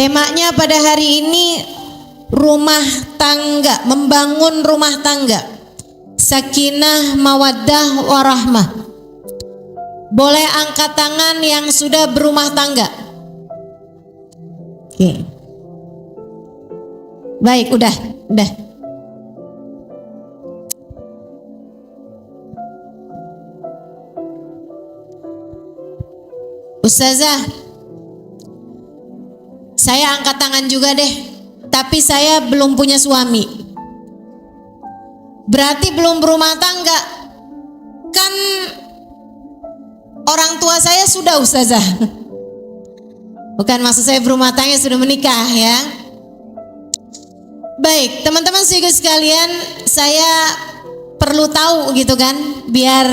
Temanya pada hari ini rumah tangga, membangun rumah tangga. Sakinah, mawaddah, warahmah. Boleh angkat tangan yang sudah berumah tangga. Oke. Baik, udah. Ustazah, saya angkat tangan juga deh, tapi saya belum punya suami. Berarti belum berumah tangga. Kan orang tua saya sudah, Ustazah. Bukan, maksud saya berumah tangga sudah menikah ya. Baik, teman-teman sekalian, saya perlu tahu gitu kan, biar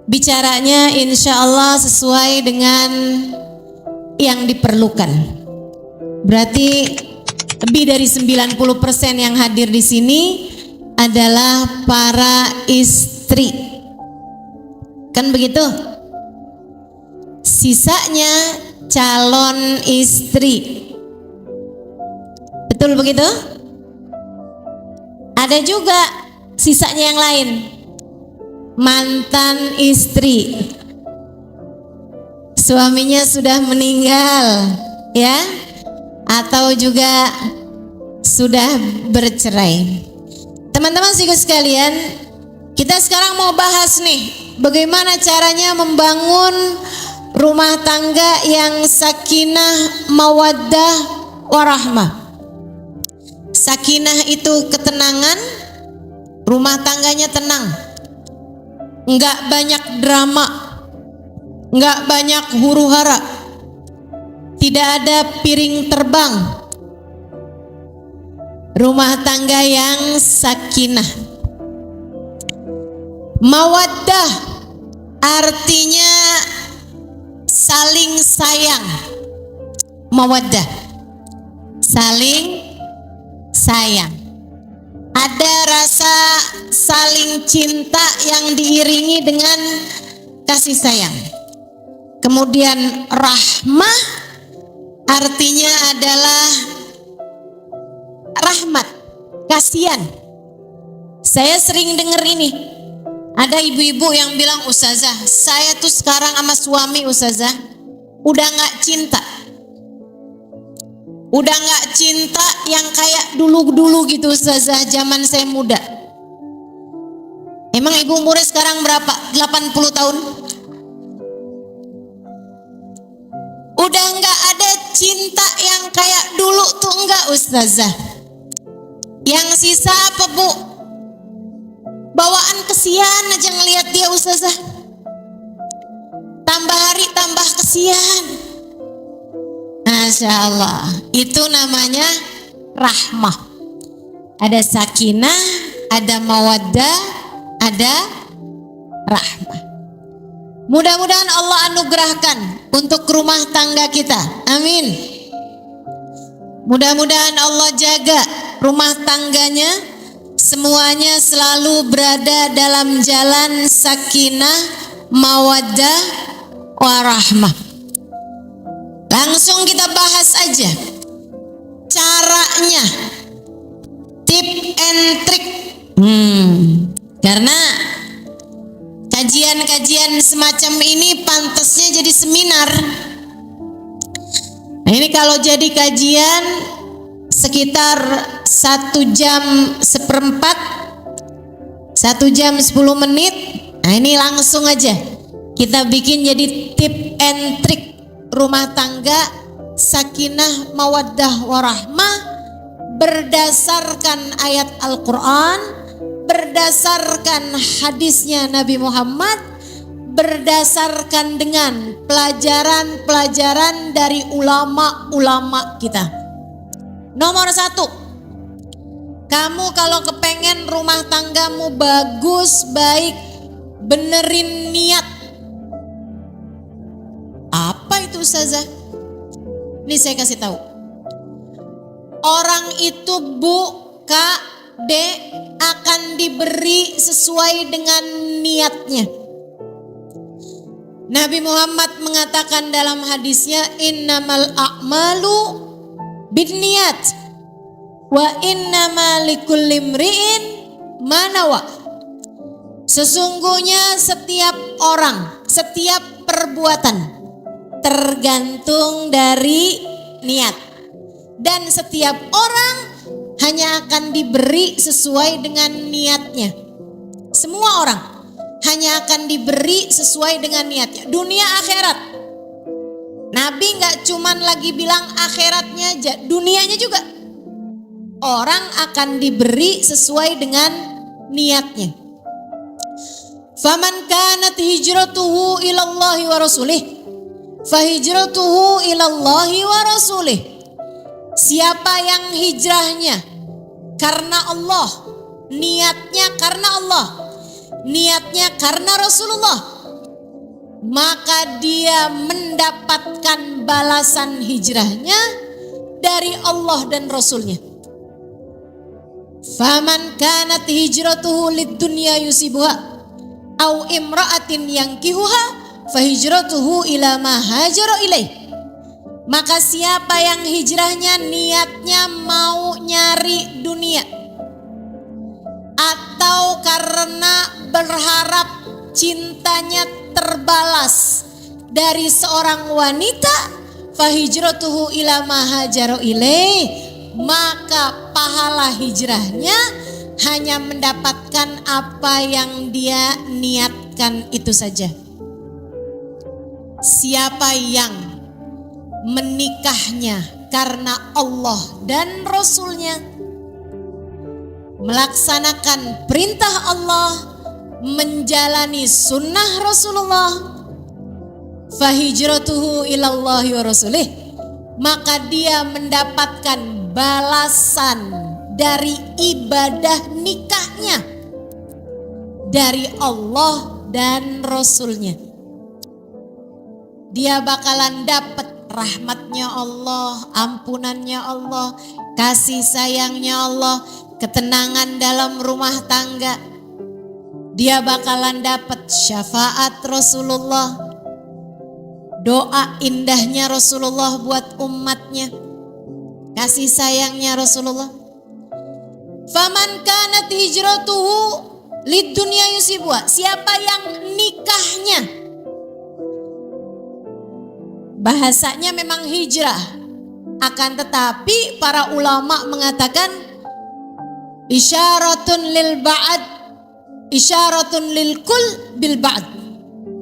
bicaranya insya Allah sesuai dengan yang diperlukan. Berarti lebih dari 90% yang hadir di sini adalah para istri. Kan begitu? Sisanya calon istri. Betul begitu? Ada juga sisanya yang lain. Mantan istri, suaminya sudah meninggal ya, atau juga sudah bercerai. Teman-teman sekalian, kita sekarang mau bahas nih, bagaimana caranya membangun rumah tangga yang sakinah, mawaddah, warahmah. Sakinah itu ketenangan, rumah tangganya tenang. Enggak banyak drama, enggak banyak huru hara, tidak ada piring terbang. Rumah tangga yang sakinah. Mawaddah artinya saling sayang. Mawaddah, saling sayang. Ada rasa saling cinta yang diiringi dengan kasih sayang. Kemudian rahmah artinya adalah rahmat, kasihan. Saya sering dengar ini, ada ibu-ibu yang bilang, Ustazah, saya tuh sekarang sama suami Ustazah udah gak cinta. Udah gak cinta yang kayak dulu-dulu gitu Ustazah, zaman saya muda. Emang ibu umurnya sekarang berapa? 80 tahun? Udah gak ada cinta yang kayak dulu tuh, enggak Ustazah. Yang sisa apa Bu? Bawaan kesian aja ngelihat dia Ustazah. Tambah hari tambah kesian. Masya Allah, itu namanya rahmah. Ada sakinah, ada mawaddah, ada rahmah. Mudah-mudahan Allah anugerahkan untuk rumah tangga kita. Amin. Mudah-mudahan Allah jaga rumah tangganya, semuanya selalu berada dalam jalan sakinah, mawaddah, warahmah. Langsung kita bahas aja caranya, tip and trick. Karena kajian-kajian semacam ini pantasnya jadi seminar. Nah, ini kalau jadi kajian sekitar 1 jam seperempat, 1 jam 10 menit. Nah, ini langsung aja kita bikin jadi tip and trick rumah tangga sakinah, mawaddah, warahmah berdasarkan ayat Al-Quran, berdasarkan hadisnya Nabi Muhammad, berdasarkan dengan pelajaran-pelajaran dari ulama-ulama kita. Nomor 1, kamu kalau kepengen rumah tanggamu bagus, baik, benerin niat. Apa itu Ustazah? Ini saya kasih tahu. Orang itu Bu, Kak, Dek akan diberi sesuai dengan niatnya. Nabi Muhammad mengatakan dalam hadisnya, innamal a'malu binniyat wa innama likulli imri'in ma nawa. Sesungguhnya setiap orang, setiap perbuatan tergantung dari niat, dan setiap orang hanya akan diberi sesuai dengan niatnya. Semua orang hanya akan diberi sesuai dengan niatnya, dunia akhirat. Nabi gak cuman lagi bilang akhiratnya aja, dunianya juga. Orang akan diberi sesuai dengan niatnya. Faman kanat hijratuhu ilallahi wa rasulih, fahijratuhu ilallahi wa rasulih. Siapa yang hijrahnya karena Allah, niatnya karena Allah, niatnya karena Rasulullah, maka dia mendapatkan balasan hijrahnya dari Allah dan Rasulnya. Faman kanat hijratuhu lid-dunya yusibuha au imra'atin yankihuha fahijratuhu ila ma hajara ilaih. Maka siapa yang hijrahnya niatnya mau nyari dunia, atau karena berharap cintanya terbalas dari seorang wanita, fahijratuhu ila ma hajara ilaih, maka pahala hijrahnya hanya mendapatkan apa yang dia niatkan itu saja. Siapa yang menikahnya karena Allah dan Rasulnya, melaksanakan perintah Allah, menjalani sunnah Rasulullah, fahijratuhu ilallahi wa rasulih, maka dia mendapatkan balasan dari ibadah nikahnya dari Allah dan Rasulnya. Dia bakalan dapat rahmatnya Allah, ampunannya Allah, kasih sayangnya Allah, ketenangan dalam rumah tangga. Dia bakalan dapat syafaat Rasulullah, doa indahnya Rasulullah buat umatnya, kasih sayangnya Rasulullah. Faman kanat hijratuhu lid dunya yusibuha, siapa yang nikahnya, bahasanya memang hijrah, akan tetapi para ulama mengatakan isyaratun lil ba'd, isyaratun lil kul bil ba'd.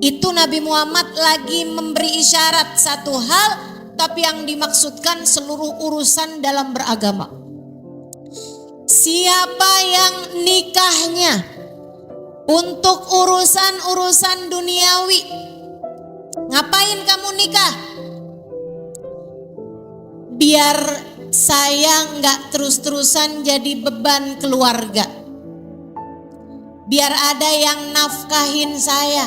Itu Nabi Muhammad lagi memberi isyarat satu hal, tapi yang dimaksudkan seluruh urusan dalam beragama. Siapa yang nikahnya untuk urusan-urusan duniawi, ngapain kamu nikah? Biar saya nggak terus-terusan jadi beban keluarga, biar ada yang nafkahin saya,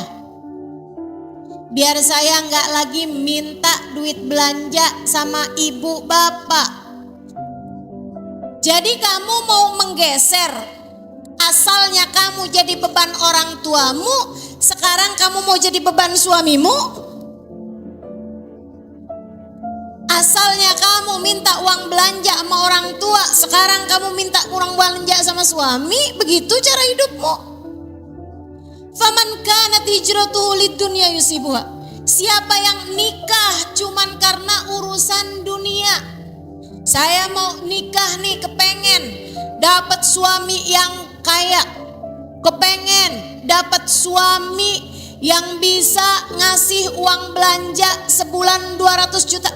biar saya nggak lagi minta duit belanja sama ibu bapak. Jadi kamu mau menggeser, asalnya kamu jadi beban orang tuamu, sekarang kamu mau jadi beban suamimu. Asalnya kamu minta uang belanja sama orang tua, sekarang kamu minta uang belanja sama suami. Begitu cara hidupmu. Faman kanat hijratuhu lidunya yusibuha, siapa yang nikah cuman karena urusan dunia. Saya mau nikah nih, kepengen dapat suami yang kaya, kepengen dapat suami yang bisa ngasih uang belanja sebulan 200 juta.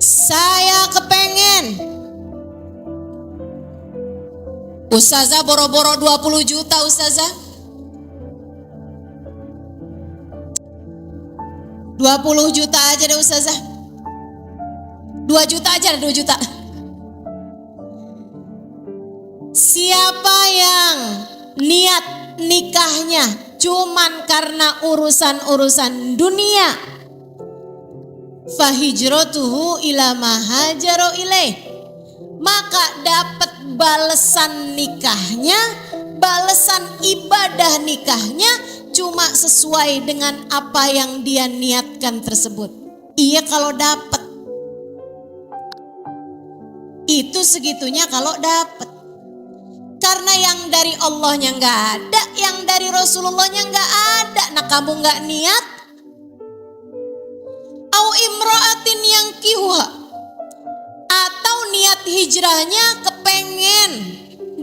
Saya kepengen ustazah boro-boro 20 juta ustazah, 20 juta aja deh ustazah, 2 juta aja, 2 juta. Siapa yang niat nikahnya cuman karena urusan-urusan dunia, fahijratuhu ila ma hajara ilaih, maka dapat balasan nikahnya, balasan ibadah nikahnya cuma sesuai dengan apa yang dia niatkan tersebut. Iya kalau dapat. Itu segitunya kalau dapat. Karena yang dari Allahnya nggak ada, yang dari Rasulullahnya nggak ada. Nah kamu nggak niat. Au imra'atin yang kiwa. Atau niat hijrahnya kepengen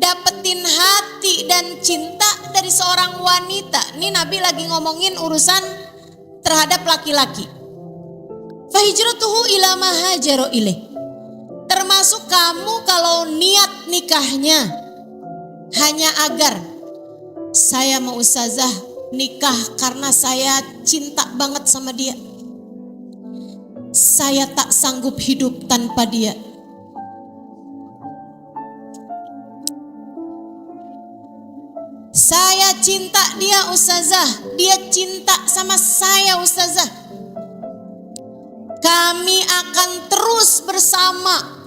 dapetin hati dan cinta dari seorang wanita. Ini Nabi lagi ngomongin urusan terhadap laki-laki. Fahijratuhu ila ma hajara ilaih. Termasuk kamu kalau niat nikahnya hanya agar saya mau ustazah nikah karena saya cinta banget sama dia. Saya tak sanggup hidup tanpa dia. Saya cinta dia ustazah, dia cinta sama saya ustazah. Kami akan terus bersama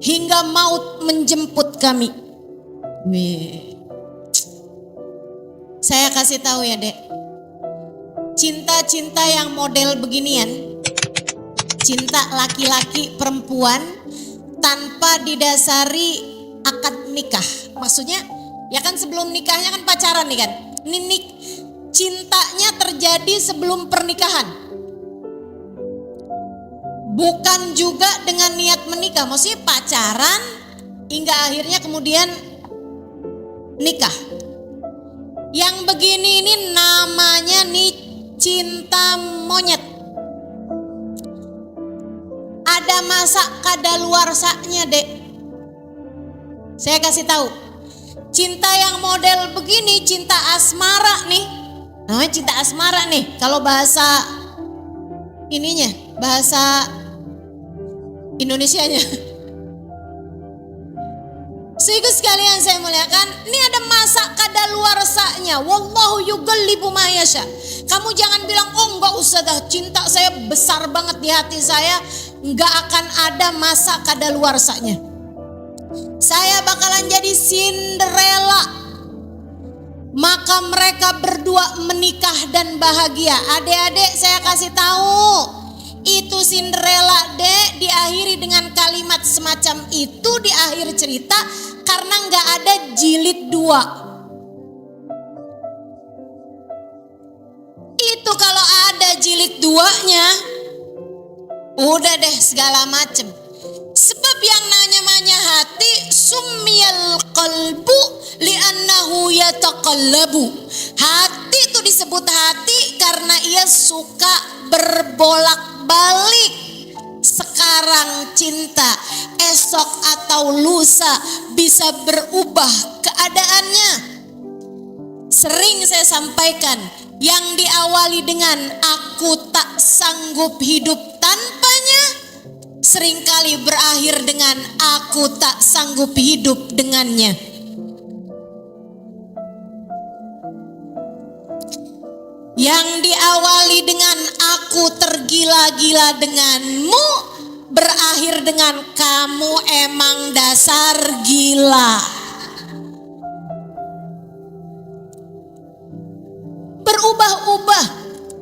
hingga maut menjemput kami. Saya kasih tahu ya dek, cinta-cinta yang model beginian, cinta laki-laki perempuan tanpa didasari akad nikah. Maksudnya ya kan sebelum nikahnya kan pacaran nih kan. Ini cintanya terjadi sebelum pernikahan. Bukan juga dengan niat menikah, maksudnya pacaran hingga akhirnya kemudian nikah. Yang begini ini namanya nih cinta monyet. Ada masa kadaluarsanya dek. Saya kasih tahu. Cinta yang model begini cinta asmara nih. Namanya cinta asmara nih. Kalau bahasa ininya, bahasa Indonesianya. Sehingga sekalian saya muliakan, ini ada masa kadaluarsanya. Wallahu yugallibu ma yasha. Kamu jangan bilang, oh enggak usah dah, cinta saya besar banget di hati saya. Enggak akan ada masa kadaluarsanya. Saya bakalan jadi Cinderella. Maka mereka berdua menikah dan bahagia. Adik-adik saya kasih tahu, itu Cinderella dek diakhiri dengan kalimat semacam itu di akhir cerita karena nggak ada jilid 2. Itu kalau ada jilid 2-nya, udah deh segala macem. Sebab yang namanya hati sumiyal qalbu li'annahu yataqallabu. Hati itu disebut hati karena ia suka berbolak-balik. Sekarang cinta, esok atau lusa bisa berubah keadaannya. Sering saya sampaikan, yang diawali dengan aku tak sanggup hidup tanpanya, seringkali berakhir dengan aku tak sanggup hidup dengannya. Yang diawali dengan aku tergila-gila denganmu, berakhir dengan kamu emang dasar gila. Berubah-ubah,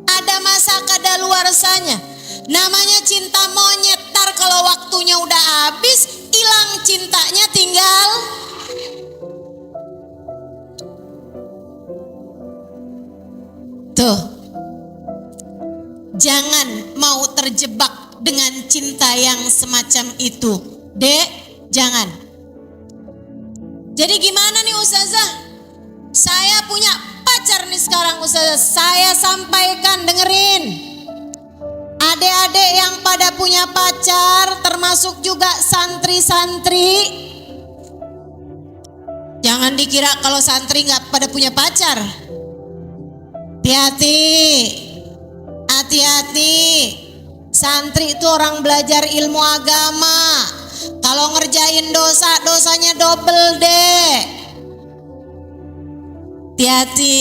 ada masa kadaluarsanya. Namanya cinta monyet, tar kalau waktunya udah habis, hilang cintanya, tinggal tuh. Jangan mau terjebak dengan cinta yang semacam itu, dek, jangan. Jadi gimana nih ustazah? Saya punya pacar nih sekarang ustazah. Saya sampaikan, dengerin. Adik-adik yang pada punya pacar, termasuk juga santri-santri. Jangan dikira kalau santri gak pada punya pacar. Hati-hati, hati-hati. Santri itu orang belajar ilmu agama. Kalau ngerjain dosa, dosanya double deh. Hati-hati.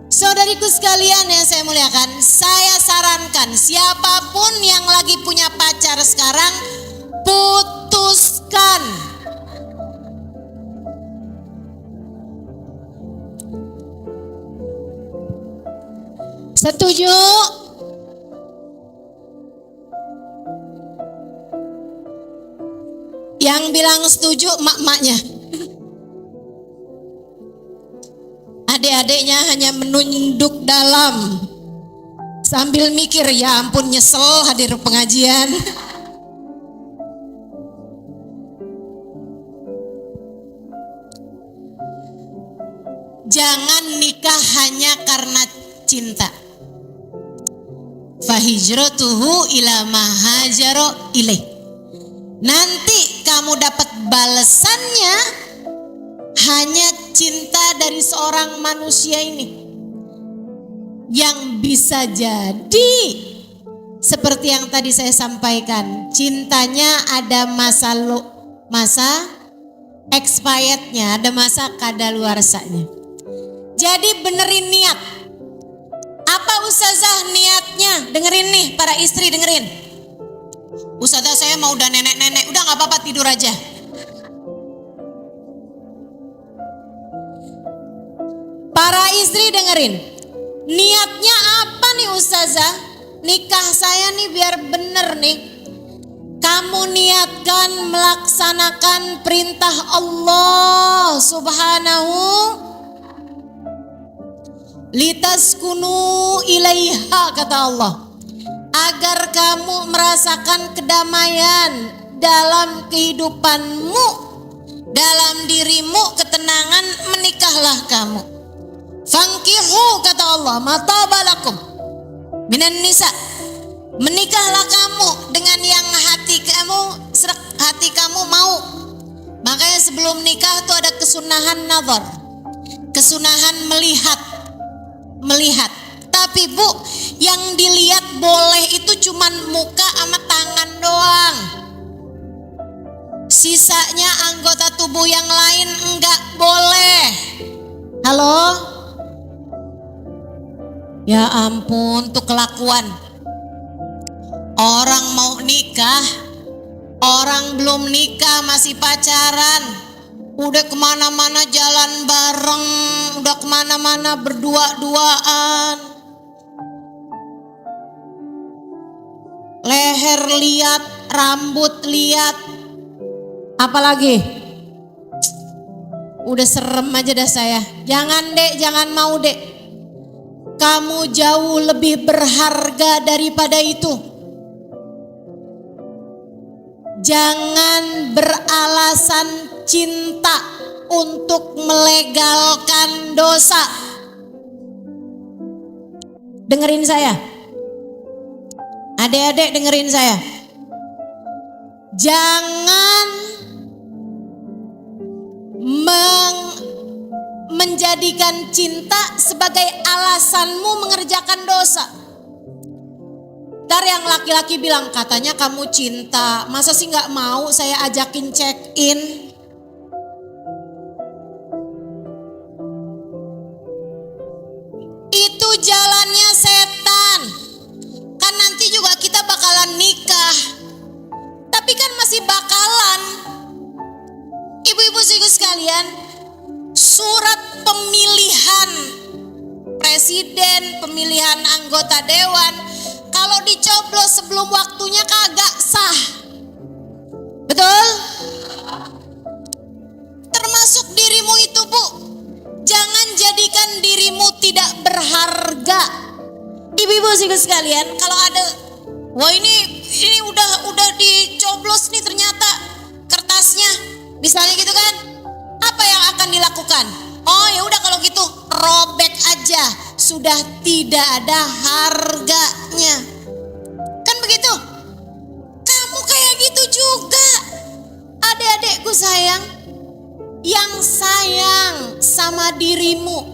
Saudariku sekalian yang saya muliakan, saya sarankan siapapun yang lagi punya pacar sekarang, putuskan. Setuju? Yang bilang setuju mak-maknya. Adik-adiknya hanya menunduk dalam sambil mikir, ya ampun nyesel hadir pengajian. Jangan nikah hanya karena cinta. Fahijratuhu ila ma hajara ilaih. Nanti kamu dapat balasannya hanya cinta dari seorang manusia ini. Yang bisa jadi seperti yang tadi saya sampaikan, cintanya ada masa expirednya, ada masa kadaluarsanya. Jadi benerin niat. Apa ustazah niatnya? Dengerin nih para istri, dengerin. Ustazah saya mau udah nenek-nenek, udah gak apa-apa tidur aja. Para istri dengerin. Niatnya apa nih ustazah? Nikah saya nih biar bener nih. Kamu niatkan melaksanakan perintah Allah subhanahu litaskunu ilaiha, kata Allah, agar kamu merasakan kedamaian dalam kehidupanmu, dalam dirimu, ketenangan, menikahlah kamu. Fankihu, kata Allah, matabalakum minan nisa, menikahlah kamu dengan yang hati kamu mau. Makanya sebelum nikah tuh ada kesunahan nazar, kesunahan melihat. Tapi Bu, yang dilihat boleh itu cuman muka sama tangan doang. Sisanya anggota tubuh yang lain enggak boleh. Halo? Ya ampun, tuh kelakuan. Orang mau nikah, orang belum nikah masih pacaran. Udah kemana-mana jalan bareng, udah kemana-mana berdua-duaan. Leher lihat, rambut lihat, apalagi? Udah serem aja dah saya. Jangan dek, jangan mau dek. Kamu jauh lebih berharga daripada itu. Jangan beralasan cinta untuk melegalkan dosa. Dengerin saya. Adik-adik dengerin saya. Jangan menjadikan cinta sebagai alasanmu mengerjakan dosa. Ntar yang laki-laki bilang, katanya kamu cinta, masa sih gak mau saya ajakin check in? Itu jalannya setan. Kan nanti juga kita bakalan nikah, tapi kan masih bakalan. Ibu-ibu sekalian, surat pemilihan presiden, pemilihan anggota dewan, kalau dicoblos sebelum waktunya kagak sah. Betul? Termasuk dirimu itu Bu. Jangan jadikan dirimu tidak berharga. Ibu-ibu sekalian, kalau ada, wah ini udah dicoblos nih ternyata kertasnya, misalnya gitu kan, apa yang akan dilakukan? Oh ya udah kalau gitu robek aja, sudah tidak ada harganya. Kan begitu? Kamu kayak gitu juga. Adik-adikku sayang, yang sayang sama dirimu,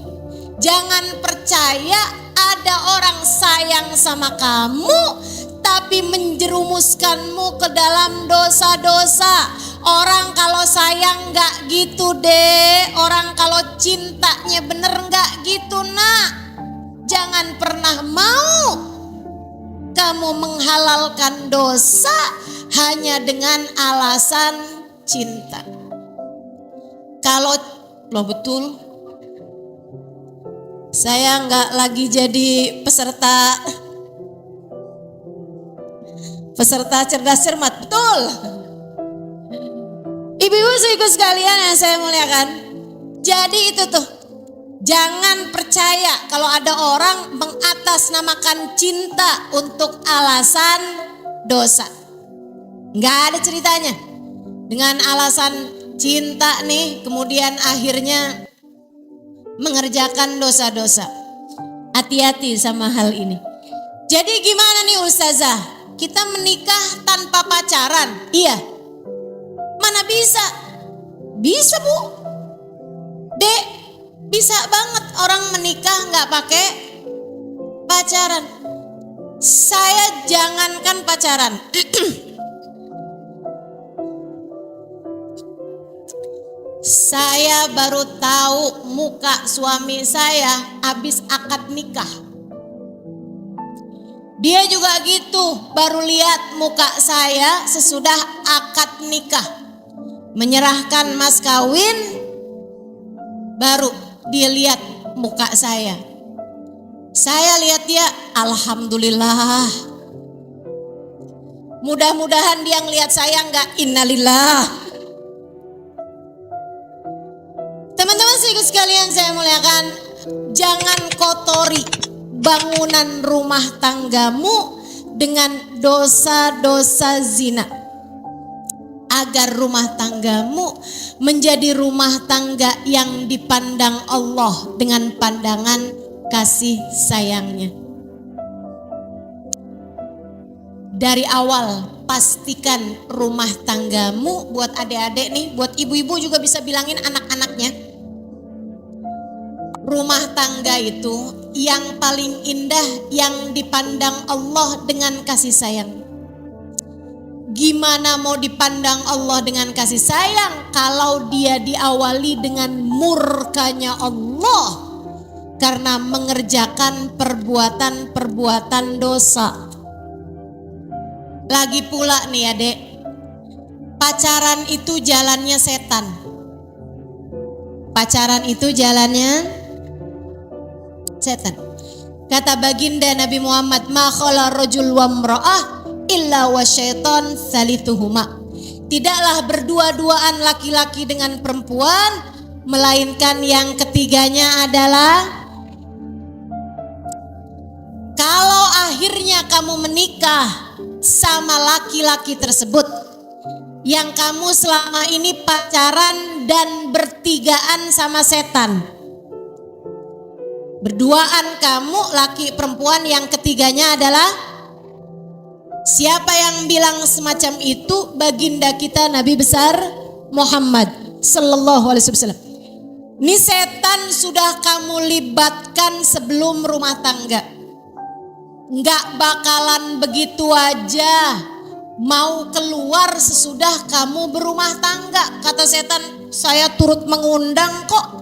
jangan percaya ada orang sayang sama kamu tapi menjerumuskanmu ke dalam dosa-dosa. Orang kalau sayang gak gitu deh. Orang kalau cintanya bener gak gitu nak. Jangan pernah mau kamu menghalalkan dosa hanya dengan alasan cinta. Kalau lo betul, Saya nggak lagi jadi peserta cerdas cermat, betul. Ibu-ibu saudaraku sekalian yang saya muliakan. Jadi itu tuh, jangan percaya kalau ada orang mengatasnamakan cinta untuk alasan dosa. Nggak ada ceritanya. Dengan alasan cinta nih, kemudian akhirnya mengerjakan dosa-dosa. Hati-hati sama hal ini. Jadi gimana nih Ustazah? Kita menikah tanpa pacaran? Iya. Mana bisa? Bisa Bu. Dek, bisa banget orang menikah nggak pakai pacaran. Saya jangankan pacaran. Saya baru tahu muka suami saya habis akad nikah. Dia juga gitu, baru lihat muka saya sesudah akad nikah. Menyerahkan mas kawin, baru dia lihat muka saya. Saya lihat dia, alhamdulillah. Mudah-mudahan dia ngelihat saya enggak innalillah. Teman-teman sekalian saya muliakan, jangan kotori bangunan rumah tanggamu dengan dosa-dosa zina. Agar rumah tanggamu menjadi rumah tangga yang dipandang Allah dengan pandangan kasih sayangnya. Dari awal pastikan rumah tanggamu, buat adik-adik nih, buat ibu-ibu juga bisa bilangin anak-anaknya. Rumah tangga itu yang paling indah, yang dipandang Allah dengan kasih sayang. Gimana mau dipandang Allah dengan kasih sayang kalau dia diawali dengan murkanya Allah karena mengerjakan perbuatan-perbuatan dosa. Lagi pula nih adek, pacaran itu jalannya setan. Pacaran itu jalannya setan. Kata baginda Nabi Muhammad, ma khala rajul wa imra'ah illa wa syaitan salituhuma. Tidaklah berdua-duaan laki-laki dengan perempuan, melainkan yang ketiganya adalah, kalau akhirnya kamu menikah sama laki-laki tersebut yang kamu selama ini pacaran dan bertigaan sama setan. Berduaan kamu laki perempuan, yang ketiganya adalah, siapa yang bilang semacam itu? Baginda kita Nabi besar Muhammad sallallahu alaihi wasallam. Ini setan sudah kamu libatkan sebelum rumah tangga. Nggak bakalan begitu aja mau keluar sesudah kamu berumah tangga. Kata setan, saya turut mengundang kok.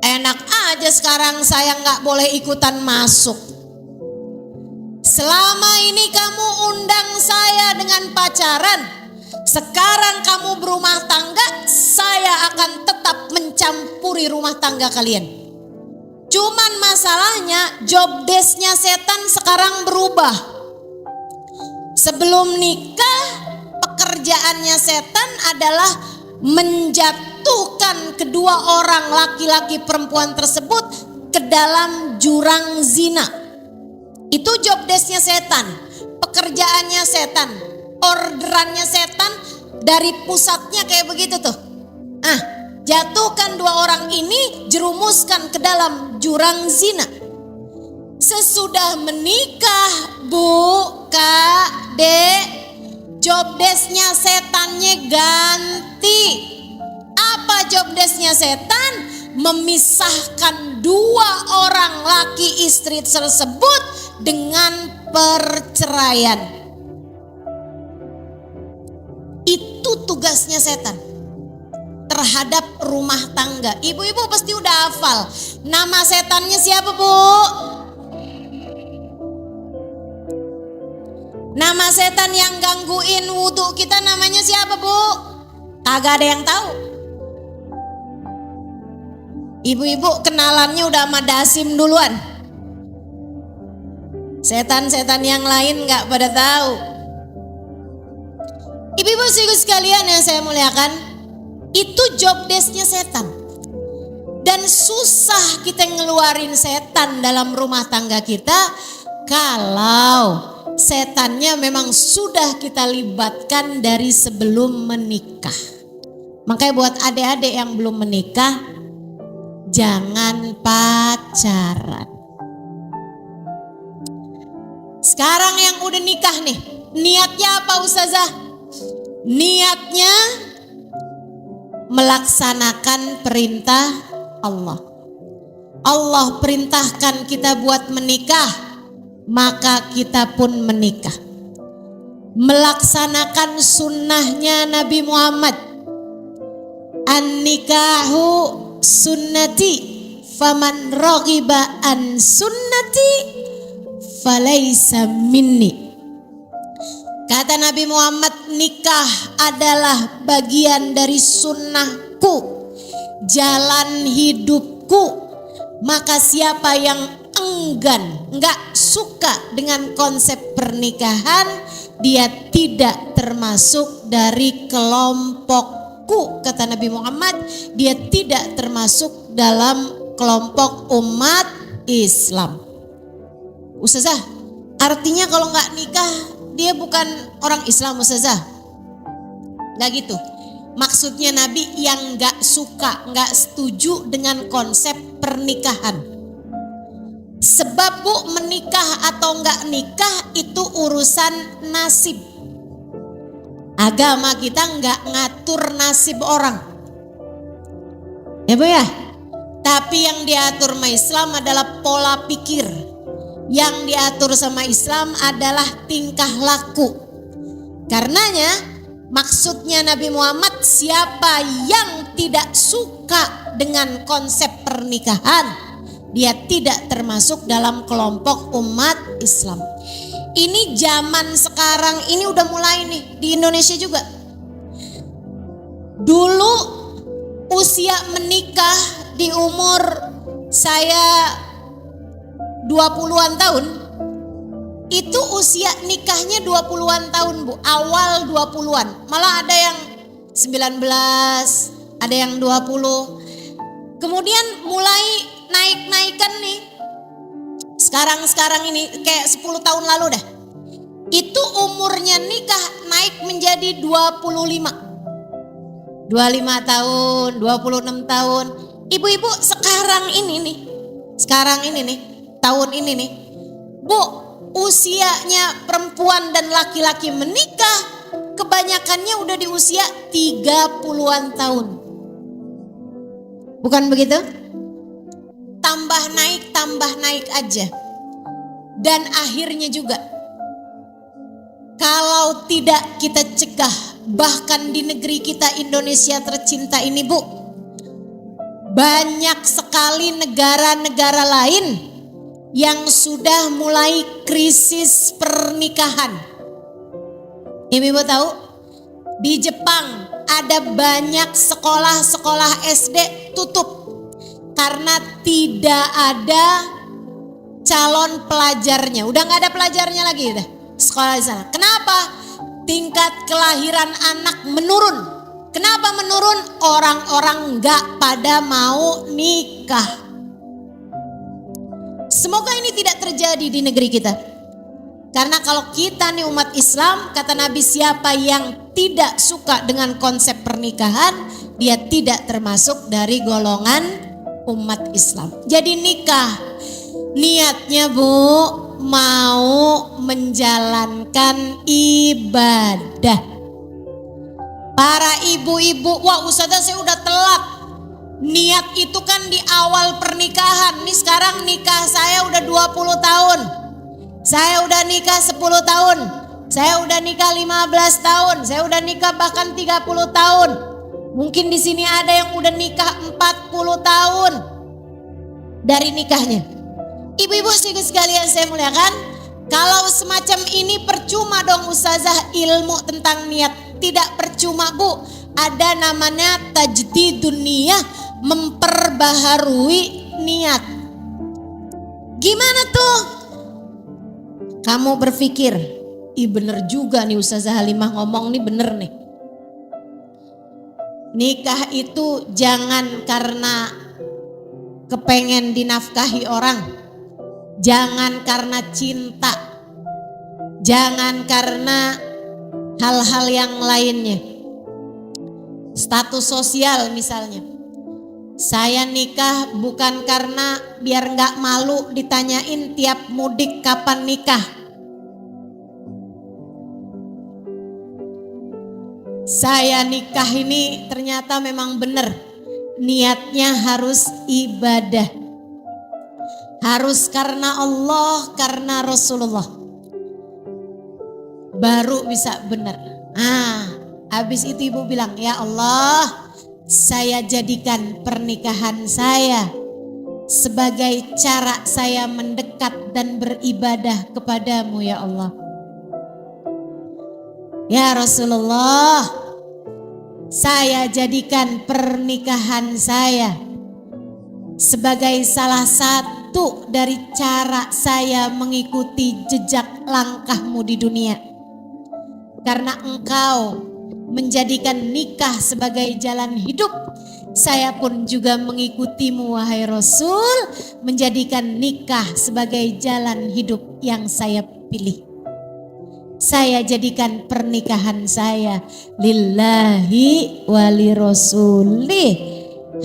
Enak aja sekarang saya nggak boleh ikutan masuk. Selama ini kamu undang saya dengan pacaran, sekarang kamu berumah tangga, saya akan tetap mencampuri rumah tangga kalian. Cuman masalahnya job desk-nya setan sekarang berubah. Sebelum nikah, pekerjaannya setan adalah menjatuhkan kedua orang laki-laki perempuan tersebut ke dalam jurang zina. Itu job desk-nya setan, pekerjaannya setan, orderannya setan, dari pusatnya kayak begitu tuh. Jatuhkan dua orang ini, jerumuskan ke dalam jurang zina. Sesudah menikah, Bu, Kak, Dek, job desk-nya setannya ganti. Apa job desk-nya setan? Memisahkan dua orang laki istri tersebut dengan perceraian. Itu tugasnya setan terhadap rumah tangga. Ibu-ibu pasti udah hafal nama setannya siapa, Bu? Nama setan yang gangguin wudhu kita namanya siapa, Bu? Kagak ada yang tahu. Ibu-ibu kenalannya udah sama Dasim duluan. Setan-setan yang lain gak pada tahu. Ibu-ibu sekalian yang saya muliakan, itu job desk-nya setan. Dan susah kita ngeluarin setan dalam rumah tangga kita kalau setannya memang sudah kita libatkan dari sebelum menikah. Makanya buat adik-adik yang belum menikah, jangan pacaran. Sekarang yang udah nikah nih, niatnya apa Ustazah? Niatnya melaksanakan perintah Allah. Allah perintahkan kita buat menikah, maka kita pun menikah. Melaksanakan sunnahnya Nabi Muhammad. An-nikahu sunnati, faman raghiba an sunnati falaisa minni. Kata Nabi Muhammad, nikah adalah bagian dari sunnahku, jalan hidupku. Maka siapa yang enggak suka dengan konsep pernikahan, dia tidak termasuk dari kelompokku. Kata Nabi Muhammad, dia tidak termasuk dalam kelompok umat Islam. Ustazah, artinya kalau nggak nikah dia bukan orang Islam Ustazah? Nggak gitu. Maksudnya Nabi yang nggak suka, nggak setuju dengan konsep pernikahan. Sebab Bu, menikah atau nggak nikah itu urusan nasib. Agama kita nggak ngatur nasib orang, ya Bu ya. Tapi yang diatur sama Islam adalah pola pikir. Yang diatur sama Islam adalah tingkah laku. Karenanya maksudnya Nabi Muhammad, siapa yang tidak suka dengan konsep pernikahan, dia tidak termasuk dalam kelompok umat Islam. Ini zaman sekarang ini udah mulai nih di Indonesia juga. Dulu usia menikah di umur saya 20-an tahun, itu usia nikahnya 20-an tahun Bu, awal 20-an. Malah ada yang 19, ada yang 20. Kemudian mulai naik-naikan nih. Sekarang ini kayak 10 tahun lalu dah. Itu umurnya nikah naik menjadi 25. 25 tahun, 26 tahun. Ibu-ibu sekarang ini nih, tahun ini nih, Bu, usianya perempuan dan laki-laki menikah kebanyakannya udah di usia 30-an tahun. Bukan begitu? Tambah naik aja. Dan akhirnya juga, kalau tidak kita cegah, bahkan di negeri kita Indonesia tercinta ini Bu, banyak sekali negara-negara lain yang sudah mulai krisis pernikahan. Ibu tahu? Di Jepang ada banyak sekolah-sekolah SD tutup karena tidak ada calon pelajarnya. Udah gak ada pelajarnya lagi udah sekolah di sana. Kenapa? Tingkat kelahiran anak menurun. Kenapa menurun? Orang-orang gak pada mau nikah. Semoga ini tidak terjadi di negeri kita. Karena kalau kita nih umat Islam, kata Nabi, siapa yang tidak suka dengan konsep pernikahan, dia tidak termasuk dari golongan umat Islam. Jadi nikah niatnya Bu, mau menjalankan ibadah. Para ibu-ibu, wah Ustazah saya udah telat. Niat itu kan di awal pernikahan. Nih sekarang nikah saya udah 20 tahun. Saya udah nikah 10 tahun. Saya udah nikah 15 tahun. Saya udah nikah bahkan 30 tahun. Mungkin di sini ada yang udah nikah 40 tahun dari nikahnya. Ibu-ibu sekalian saya muliakan, kalau semacam ini percuma dong Ustazah ilmu tentang niat. Tidak percuma Bu. Ada namanya tajdidun niyah, memperbaharui niat. Gimana tuh? Kamu berpikir, bener juga nih Ustazah Halimah ngomong nih, bener nih. Nikah itu jangan karena kepengen dinafkahi orang, jangan karena cinta, jangan karena hal-hal yang lainnya. Status sosial misalnya. Saya nikah bukan karena biar gak malu ditanyain tiap mudik kapan nikah. Saya nikah ini ternyata memang benar. Niatnya harus ibadah. Harus karena Allah, karena Rasulullah. Baru bisa benar. Habis itu ibu bilang, ya Allah, saya jadikan pernikahan saya sebagai cara saya mendekat dan beribadah kepadamu ya Allah. Ya Rasulullah, saya jadikan pernikahan saya sebagai salah satu dari cara saya mengikuti jejak langkahmu di dunia. Karena engkau menjadikan nikah sebagai jalan hidup, saya pun juga mengikutimu wahai Rasul, menjadikan nikah sebagai jalan hidup yang saya pilih. Saya jadikan pernikahan saya lillahi wali rasulih,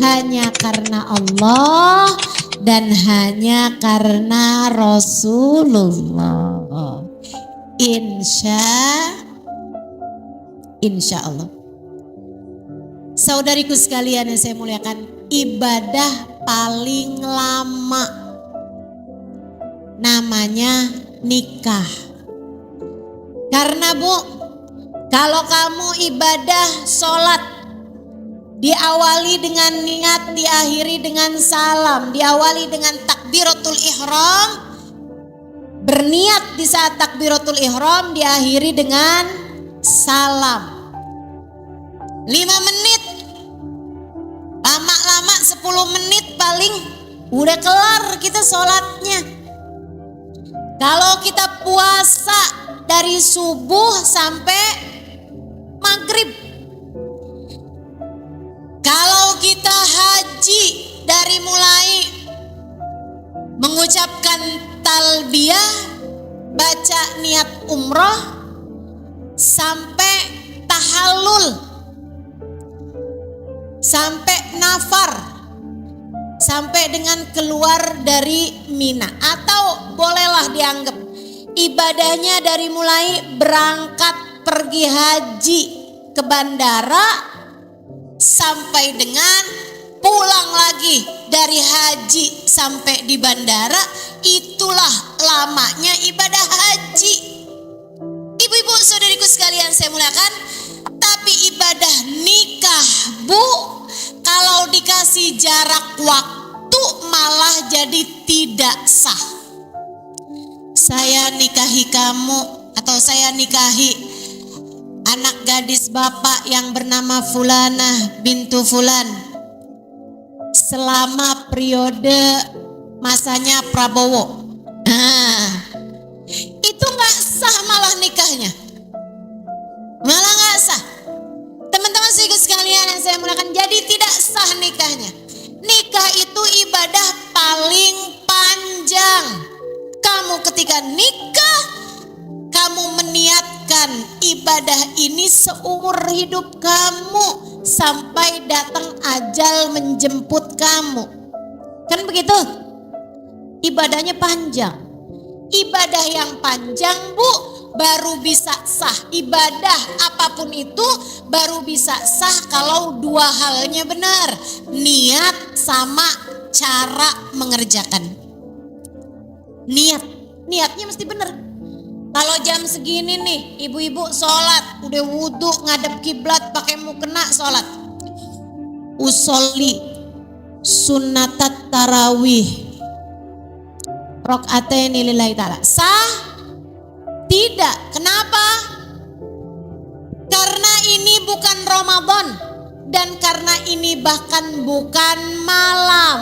hanya karena Allah dan hanya karena Rasulullah. Insya Allah. Saudariku sekalian yang saya muliakan, ibadah paling lama namanya nikah. Karena Bu, kalau kamu ibadah sholat diawali dengan niat, diakhiri dengan salam, diawali dengan takbiratul ihram, berniat di saat takbiratul ihram, diakhiri dengan salam. 5 menit, lama-lama 10 menit paling udah kelar kita sholatnya. Kalau kita puasa dari subuh sampai maghrib, kalau kita haji dari mulai mengucapkan talbiyah, baca niat umroh sampai tahallul, sampai nafar, sampai dengan keluar dari Mina, atau bolehlah dianggap ibadahnya dari mulai berangkat pergi haji ke bandara sampai dengan pulang lagi dari haji sampai di bandara, itulah lamanya ibadah haji. Ibu-ibu saudariku sekalian saya muliakan, tapi ibadah nikah Bu, kalau dikasih jarak waktu malah jadi tidak sah. Saya nikahi kamu atau saya nikahi anak gadis bapak yang bernama Fulanah bintu Fulan selama periode masanya Prabowo. Itu gak sah malah nikahnya. Malah gak sah. Teman-teman sekalian yang saya muliakan, jadi tidak sah nikahnya. Nikah itu ibadah paling panjang. Kamu ketika nikah, kamu meniatkan ibadah ini seumur hidup kamu sampai datang ajal menjemput kamu. Kan begitu? Ibadahnya panjang. Ibadah yang panjang Bu, baru bisa sah. Ibadah apapun itu baru bisa sah kalau dua halnya benar. Niat sama cara mengerjakan. Niatnya mesti benar. Kalau jam segini nih ibu-ibu sholat, udah wudhu ngadep kiblat pakai mukena sholat. Usolli sunnatat tarawih rok'ataini lillahi ta'ala. Sah? Tidak. Kenapa? Karena ini bukan Ramadan, Dan karena ini bahkan bukan malam,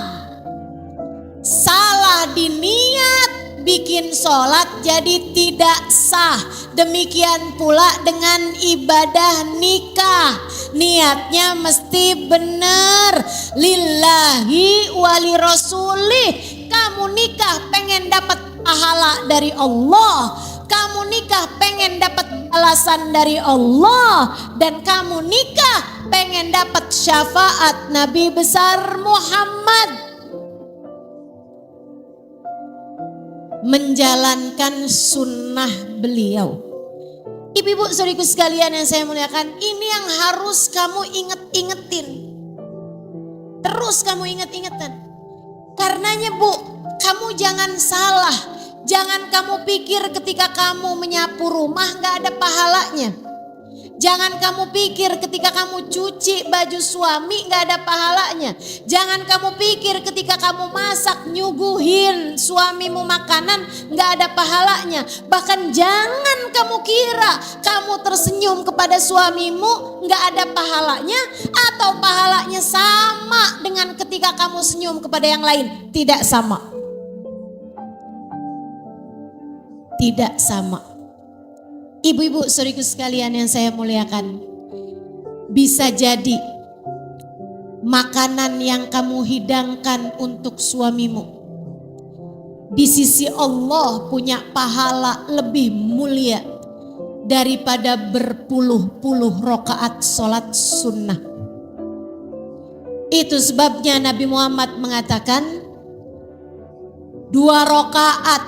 salah di niat bikin sholat jadi tidak sah. Demikian pula dengan ibadah nikah, niatnya mesti benar, lillahi wali rasulih. Kamu nikah pengen dapat pahala dari Allah, kamu nikah pengen dapat balasan dari Allah, dan kamu nikah pengen dapat syafaat Nabi besar Muhammad. Menjalankan sunnah beliau. Ibu-ibu saudariku sekalian yang saya muliakan, ini yang harus kamu inget-ingetin. Terus kamu inget-ingetin. Karenanya Bu, kamu jangan salah. Jangan kamu pikir ketika kamu menyapu rumah gak ada pahalanya. Jangan kamu pikir ketika kamu cuci baju suami gak ada pahalanya. Jangan kamu pikir ketika kamu masak nyuguhin suamimu makanan gak ada pahalanya. Bahkan jangan kamu kira kamu tersenyum kepada suamimu gak ada pahalanya, atau pahalanya sama dengan ketika kamu senyum kepada yang lain. Tidak sama. Tidak sama. Ibu-ibu saudariku sekalian yang saya muliakan, bisa jadi makanan yang kamu hidangkan untuk suamimu di sisi Allah punya pahala lebih mulia daripada berpuluh-puluh rakaat sholat sunnah. Itu sebabnya Nabi Muhammad mengatakan 2 rakaat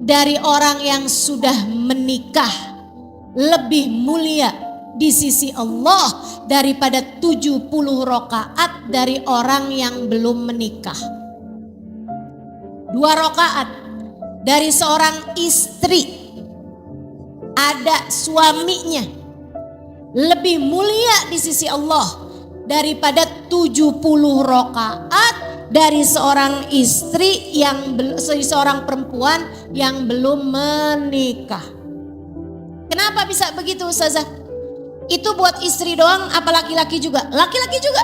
dari orang yang sudah menikah lebih mulia di sisi Allah daripada 70 rakaat dari orang yang belum menikah. 2 rakaat dari seorang istri ada suaminya lebih mulia di sisi Allah daripada 70 rakaat dari seorang istri yang seorang perempuan yang belum menikah. Kenapa bisa begitu Ustazah? Itu buat istri doang apa laki-laki juga? Laki-laki juga.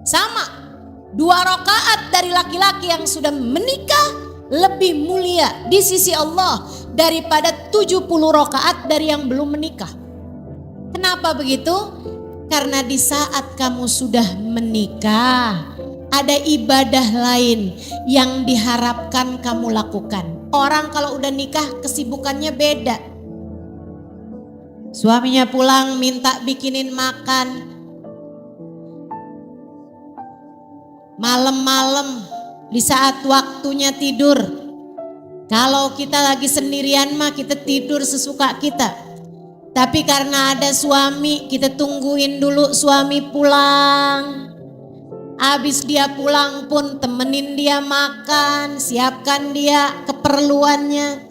Sama. 2 rakaat dari laki-laki yang sudah menikah lebih mulia di sisi Allah daripada 70 rakaat dari yang belum menikah. Kenapa begitu? Karena di saat kamu sudah menikah, ada ibadah lain yang diharapkan kamu lakukan. Orang kalau udah nikah kesibukannya beda. Suaminya pulang minta bikinin makan. Malam-malam di saat waktunya tidur. Kalau kita lagi sendirian mah kita tidur sesuka kita. Tapi karena ada suami, kita tungguin dulu suami pulang. Habis dia pulang pun temenin dia makan, siapkan dia keperluannya.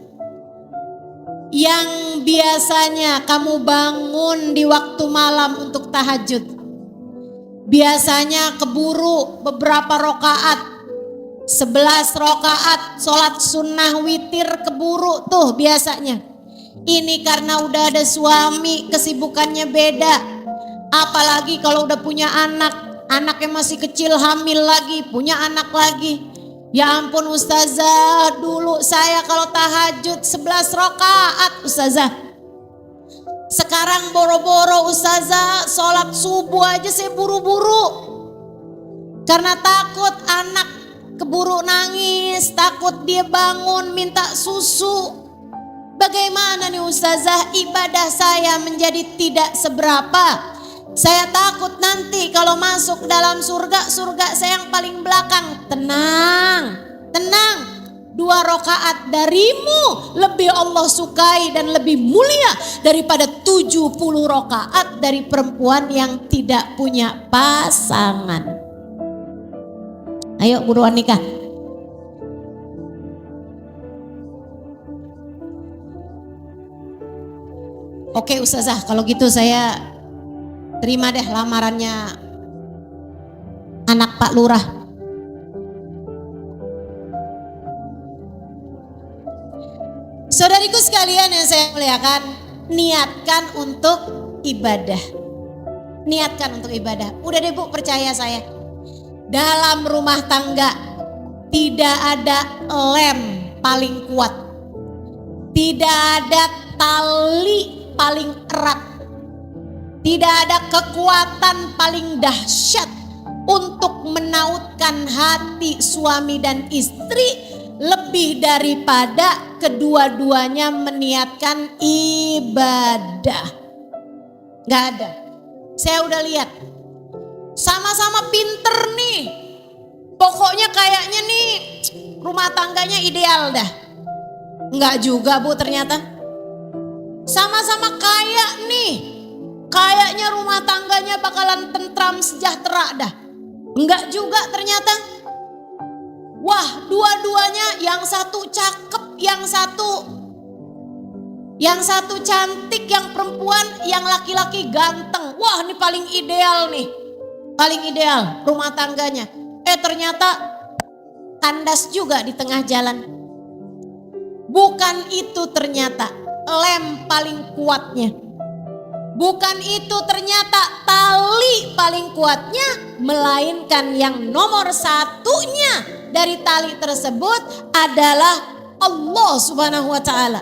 Yang biasanya kamu bangun di waktu malam untuk tahajud, biasanya keburu beberapa rakaat, 11 rakaat sholat sunnah witir keburu tuh biasanya. Ini karena udah ada suami, kesibukannya beda. Apalagi kalau udah punya anak, anaknya masih kecil, hamil lagi, punya anak lagi. Ya ampun Ustazah, dulu saya kalau tahajud 11 rakaat Ustazah. Sekarang boro-boro Ustazah, sholat subuh aja saya buru-buru. Karena takut anak keburu nangis, takut dia bangun minta susu. Bagaimana nih Ustazah, ibadah saya menjadi tidak seberapa. Saya takut nanti kalau masuk dalam surga, surga saya yang paling belakang. Tenang, tenang. 2 rakaat darimu lebih Allah sukai dan lebih mulia daripada 70 rakaat dari perempuan yang tidak punya pasangan. Ayo buruan nikah. Oke Ustazah, kalau gitu saya terima deh lamarannya anak Pak Lurah. Saudariku sekalian yang saya muliakan, niatkan untuk ibadah. niatkan untuk ibadah. Udah deh Bu, percaya saya. Dalam rumah tangga tidak ada lem paling kuat. Tidak ada tali paling erat. Tidak ada kekuatan paling dahsyat untuk menautkan hati suami dan istri lebih daripada kedua-duanya meniatkan ibadah. Gak ada. Saya udah lihat. Sama-sama pinter nih. Pokoknya kayaknya nih rumah tangganya ideal dah. Enggak juga Bu ternyata. Sama-sama kaya nih. Kayaknya rumah tangganya bakalan tentram sejahtera dah. Enggak juga ternyata. Wah, dua-duanya yang satu cakep, yang satu cantik, yang perempuan, yang laki-laki ganteng. Wah, ini paling ideal nih. Paling ideal rumah tangganya. Ternyata kandas juga di tengah jalan. Bukan itu ternyata lem paling kuatnya. Bukan itu ternyata tali paling kuatnya. Melainkan yang nomor satunya dari tali tersebut adalah Allah Subhanahu wa ta'ala.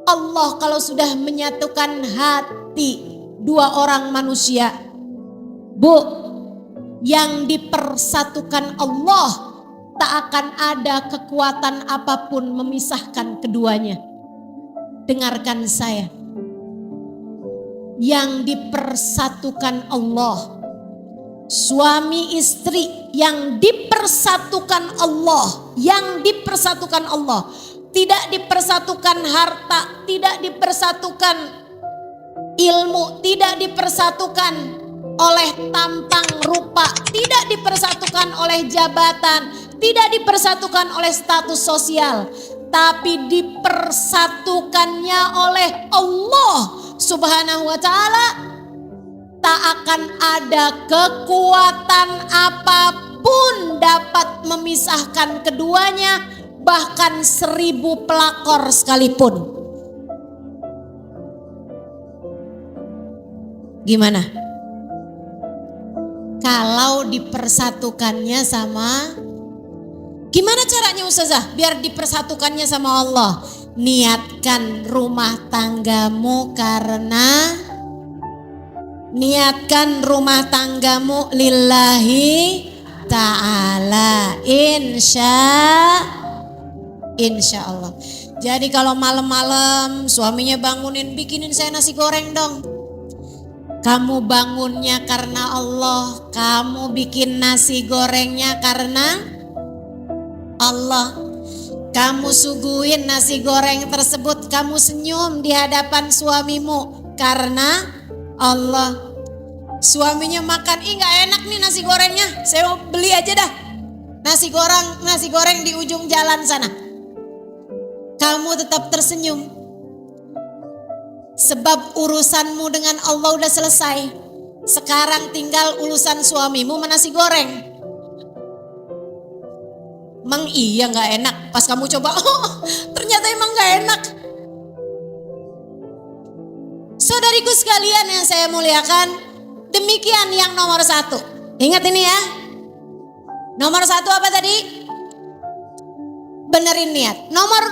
Allah kalau sudah menyatukan hati dua orang manusia, Bu, yang dipersatukan Allah, tak akan ada kekuatan apapun memisahkan keduanya. Dengarkan saya. Yang dipersatukan Allah, suami istri yang dipersatukan Allah, tidak dipersatukan harta, tidak dipersatukan ilmu, tidak dipersatukan oleh tampang rupa, tidak dipersatukan oleh jabatan, tidak dipersatukan oleh status sosial, tapi dipersatukannya oleh Allah Subhanahu wa ta'ala. Tak akan ada kekuatan apapun dapat memisahkan keduanya, bahkan 1000 pelakor sekalipun. Gimana? Kalau dipersatukannya sama, gimana caranya Ustazah biar dipersatukannya sama Allah? Niatkan rumah tanggamu niatkan rumah tanggamu lillahi ta'ala. Insya Allah. Jadi kalau malam-malam suaminya bangunin, bikinin saya nasi goreng dong. Kamu bangunnya karena Allah, kamu bikin nasi gorengnya karena Allah. Kamu suguhin nasi goreng tersebut, kamu senyum di hadapan suamimu karena Allah. Suaminya makan, gak enak nih nasi gorengnya, saya mau beli aja dah nasi goreng di ujung jalan sana. Kamu tetap tersenyum. Sebab urusanmu dengan Allah udah selesai. Sekarang tinggal urusan suamimu sama nasi goreng. Emang iya gak enak? Pas kamu coba, ternyata emang gak enak. Saudariku sekalian yang saya muliakan, demikian yang nomor 1. Ingat ini ya. Nomor 1 apa tadi? Benerin niat. Nomor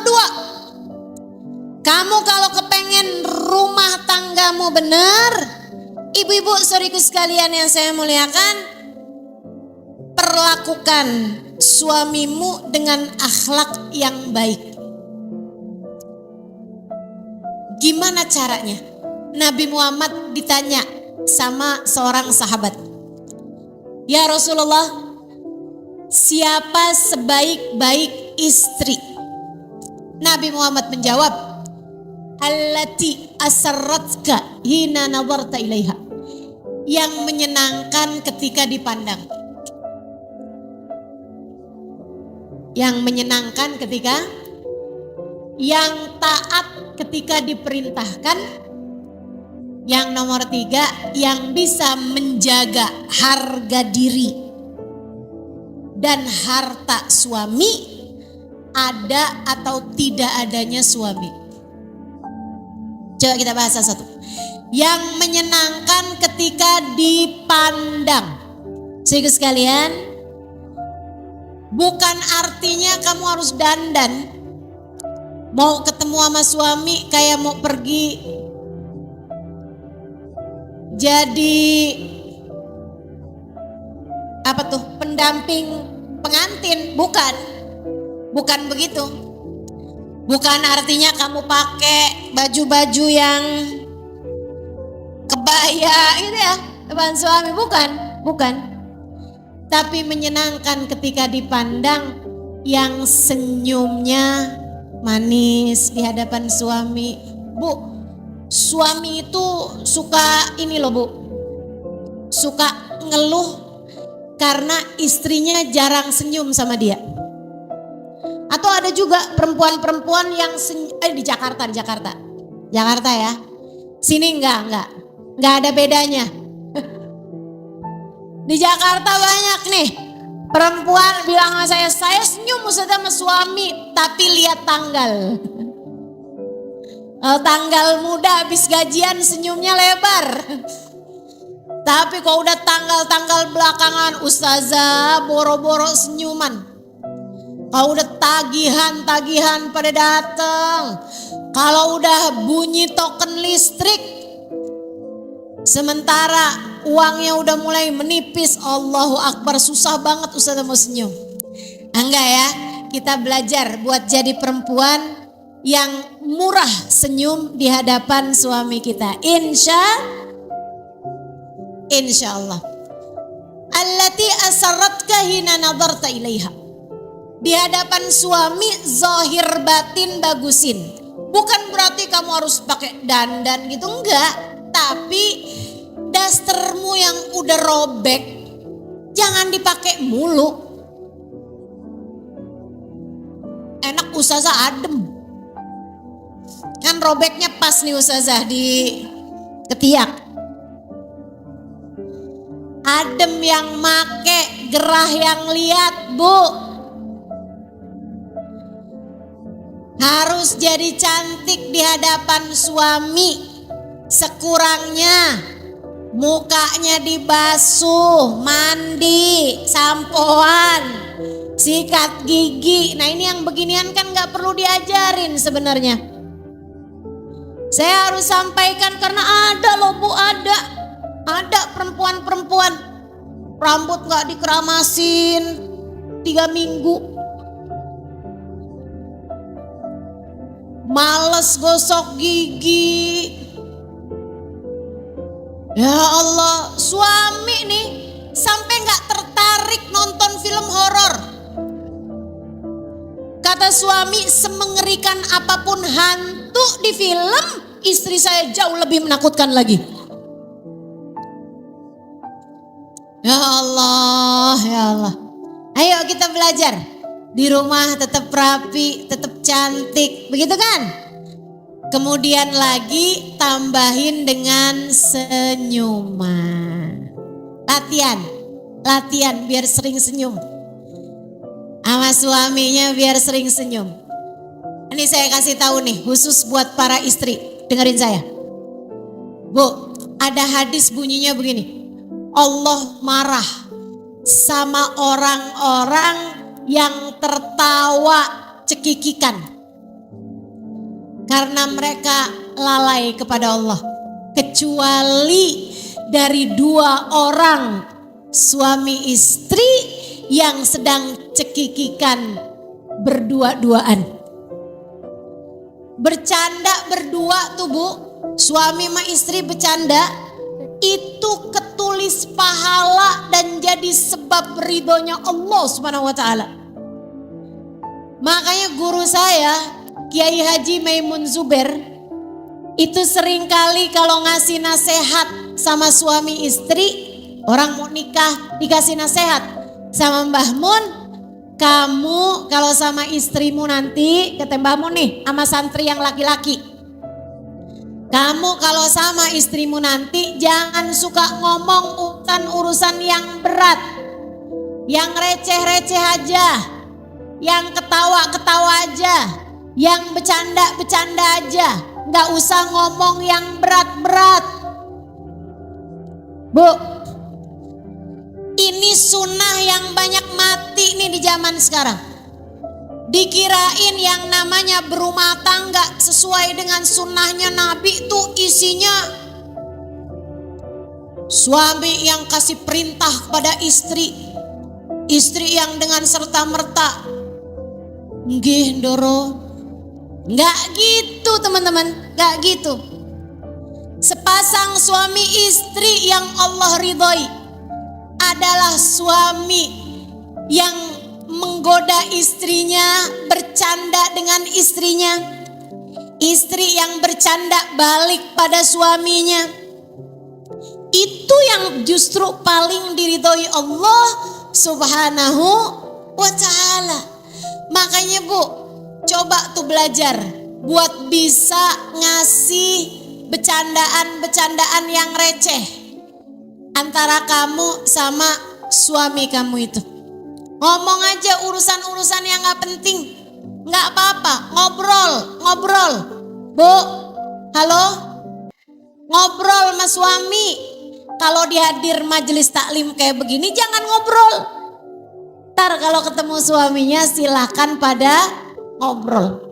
2, kamu kalau kepengen rumah tanggamu bener, ibu-ibu saudariku sekalian yang saya muliakan, perlakukan suamimu dengan akhlak yang baik. Gimana caranya? Nabi Muhammad ditanya sama seorang sahabat, "Ya Rasulullah, siapa sebaik-baik istri?" Nabi Muhammad menjawab, "Allati asarratka hina nadarta ilaiha." Yang menyenangkan ketika dipandang. Yang menyenangkan ketika, yang taat ketika diperintahkan. Yang nomor 3, yang bisa menjaga harga diri dan harta suami, ada atau tidak adanya suami. Coba kita bahas satu. Yang menyenangkan ketika dipandang. Saudara sekalian, bukan artinya kamu harus dandan. Mau ketemu sama suami kayak mau pergi jadi apa tuh, pendamping pengantin. Bukan begitu. Bukan artinya kamu pakai baju-baju yang kebaya gitu ya depan suami, bukan. Tapi menyenangkan ketika dipandang yang senyumnya manis di hadapan suami. Bu, suami itu suka ini loh Bu, suka ngeluh karena istrinya jarang senyum sama dia. Atau ada juga perempuan-perempuan yang di Jakarta ya. Sini enggak ada bedanya. Di Jakarta banyak nih perempuan bilang sama saya senyum Ustazah sama suami, tapi lihat tanggal. Tanggal muda habis gajian senyumnya lebar. Tapi kalau udah tanggal belakangan Ustazah boro-boro senyuman. Kalau udah tagihan pada datang, kalau udah bunyi token listrik, sementara uangnya udah mulai menipis, Allahu Akbar, susah banget Ustazah mau senyum. Enggak ya, kita belajar buat jadi perempuan yang murah senyum di hadapan suami kita. Insya Allah. Allati asarratka hina nadarta ilaiha. Di hadapan suami zahir batin bagusin. Bukan berarti kamu harus pakai dandan gitu, enggak. Tapi dastermu yang udah robek jangan dipakai mulu. Enak Ustazah adem. Kan robeknya pas nih Ustazah di ketiak. Adem yang make, gerah yang lihat Bu. Harus jadi cantik di hadapan suami. Sekurangnya mukanya dibasuh, mandi, sampoan, sikat gigi. Nah ini yang beginian kan gak perlu diajarin sebenarnya. Saya harus sampaikan karena ada loh Bu, ada perempuan-perempuan rambut gak dikeramasin 3 minggu. Males gosok gigi. Ya Allah, suami nih sampai gak tertarik nonton film horor. Kata suami, semengerikan apapun hantu di film, istri saya jauh lebih menakutkan lagi. Ya Allah, ya Allah. Ayo kita belajar. Di rumah tetap rapi, tetap cantik, begitu kan? Kemudian lagi tambahin dengan senyuman. Latihan biar sering senyum. Sama suaminya biar sering senyum. Ini saya kasih tahu nih, khusus buat para istri. Dengerin saya. Bu, ada hadis bunyinya begini. Allah marah sama orang-orang yang tertawa cekikikan karena mereka lalai kepada Allah, kecuali dari 2 orang suami istri yang sedang cekikikan berdua-duaan. Bercanda berdua tuh Bu, suami sama istri bercanda, itu ketulis pahala dan jadi sebab ridhonya Allah Subhanahu wa taala. Makanya guru saya Kiai Haji Maimun Zubair itu seringkali kalau ngasih nasihat sama suami istri, orang mau nikah dikasih nasihat sama Mbah Mun, kamu kalau sama istrimu nanti, kata Mbah Mun nih sama santri yang laki-laki, kamu kalau sama istrimu nanti jangan suka ngomong urusan yang berat, yang receh-receh aja, yang ketawa-ketawa aja, yang bercanda-bercanda aja. Gak usah ngomong yang berat-berat. Bu, ini sunnah yang banyak mati nih di zaman sekarang. Dikirain yang namanya berumah tangga sesuai dengan sunnahnya Nabi tuh isinya suami yang kasih perintah kepada istri, istri yang dengan serta-merta nggih ndoro. Nggak gitu teman-teman, nggak gitu. Sepasang suami istri yang Allah ridhoi adalah suami yang menggoda istrinya, bercanda dengan istrinya, istri yang bercanda balik pada suaminya. Itu yang justru paling diridhoi Allah Subhanahu wa ta'ala. Makanya Bu, coba tuh belajar buat bisa ngasih bercandaan-bercandaan yang receh antara kamu sama suami kamu itu. Ngomong aja urusan-urusan yang gak penting, gak apa-apa, ngobrol. Bu, halo, ngobrol sama suami. Kalau dihadir majelis taklim kayak begini jangan ngobrol. Ntar kalau ketemu suaminya silahkan pada ngobrol.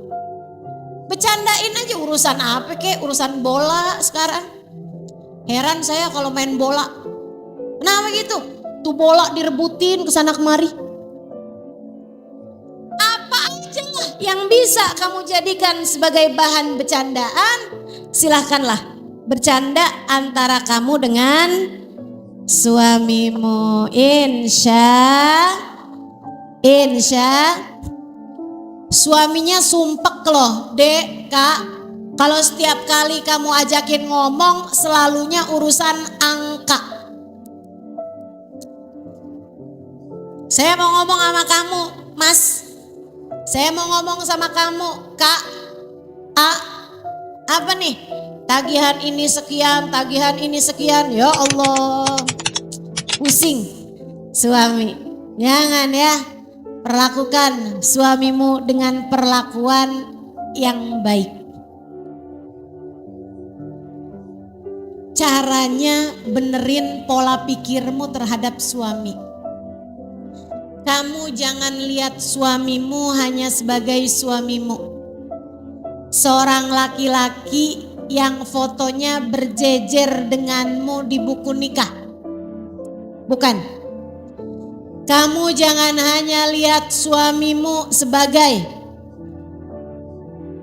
Bercandain aja urusan apa kek, urusan bola sekarang. Heran saya kalau main bola. Kenapa gitu? Tuh bola direbutin kesana kemari. Apa aja lah yang bisa kamu jadikan sebagai bahan bercandaan, silahkanlah bercanda antara kamu dengan suamimu. Insya suaminya sumpek loh, Dek, Kak. Kalau setiap kali kamu ajakin ngomong selalunya urusan angka. Saya mau ngomong sama kamu, Mas. Saya mau ngomong sama kamu, Kak. Apa nih? Tagihan ini sekian, tagihan ini sekian. Ya Allah, pusing suami. Jangan ya, perlakukan suamimu dengan perlakuan yang baik. Caranya benerin pola pikirmu terhadap suami. Kamu jangan lihat suamimu hanya sebagai suamimu. Seorang laki-laki yang fotonya berjejer denganmu di buku nikah. Bukan. Kamu jangan hanya lihat suamimu sebagai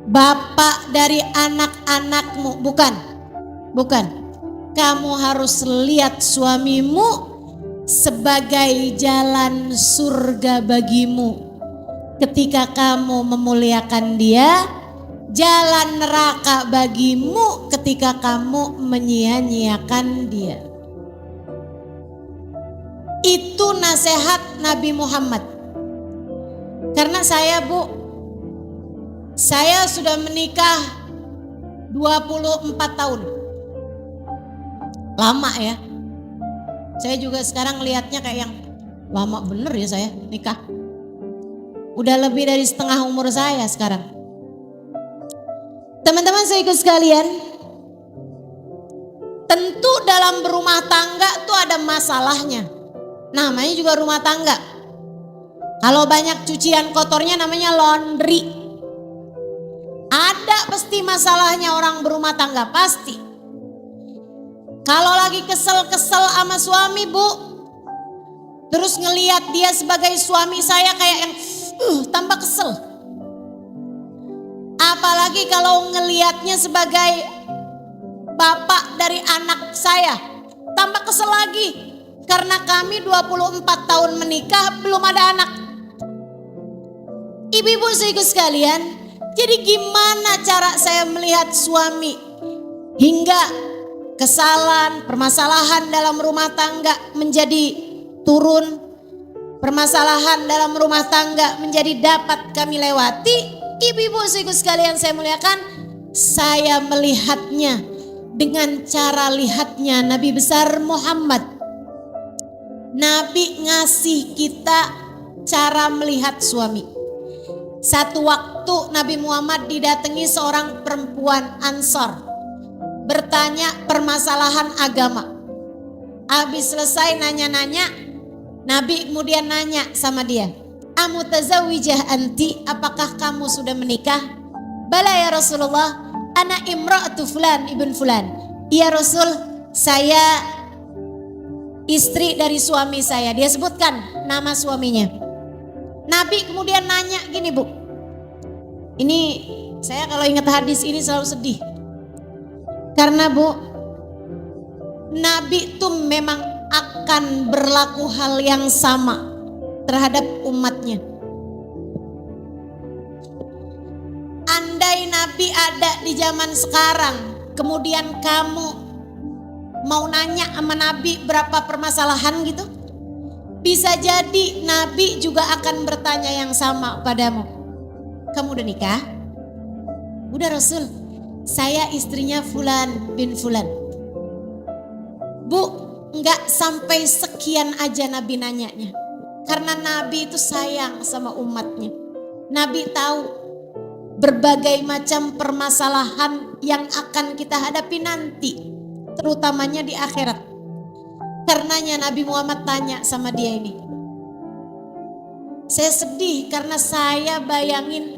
bapak dari anak-anakmu. Bukan. Kamu harus lihat suamimu sebagai jalan surga bagimu. Ketika kamu memuliakan dia, jalan neraka bagimu ketika kamu menyia-nyiakan dia. Itu nasihat Nabi Muhammad. Karena saya sudah menikah 24 tahun. Lama ya. Saya juga sekarang lihatnya kayak yang lama bener ya saya nikah. Udah lebih dari setengah umur saya sekarang. Teman-teman saya ikut sekalian, tentu dalam berumah tangga tuh ada masalahnya. Namanya juga rumah tangga. Kalau banyak cucian kotornya namanya laundry. Ada pasti masalahnya orang berumah tangga, pasti. Kalau lagi kesel-kesel sama suami Bu, terus ngelihat dia sebagai suami saya kayak yang tambah kesel. Apalagi kalau ngelihatnya sebagai bapak dari anak saya, tambah kesel lagi. Karena kami 24 tahun menikah belum ada anak. Ibu-ibu saudaraku sekalian, jadi gimana cara saya melihat suami hingga kesalahan, permasalahan dalam rumah tangga menjadi turun, permasalahan dalam rumah tangga menjadi dapat kami lewati. Ibu-ibu saudaraku sekalian saya muliakan, saya melihatnya dengan cara lihatnya Nabi besar Muhammad. Nabi ngasih kita cara melihat suami. Satu waktu waktu Nabi Muhammad didatangi seorang perempuan Ansor, bertanya permasalahan agama. Habis selesai nanya-nanya, Nabi kemudian nanya sama dia, "Amutazawijah anti, apakah kamu sudah menikah?" "Bala ya Rasulullah, ana imra'atu fulan ibn fulan." "Iya Rasul, saya istri dari suami saya." Dia sebutkan nama suaminya. Nabi kemudian nanya gini, Bu. Ini saya kalau ingat hadis ini selalu sedih. Karena Bu, Nabi itu memang akan berlaku hal yang sama terhadap umatnya. Andai Nabi ada di zaman sekarang, kemudian kamu mau nanya sama Nabi berapa permasalahan gitu, bisa jadi Nabi juga akan bertanya yang sama padamu. "Kamu udah nikah?" "Udah Rasul, saya istrinya Fulan bin Fulan." Bu, enggak sampai sekian aja Nabi nanyanya. Karena Nabi itu sayang sama umatnya. Nabi tahu berbagai macam permasalahan yang akan kita hadapi nanti, terutamanya di akhirat. Karenanya Nabi Muhammad tanya sama dia ini. Saya sedih karena saya bayangin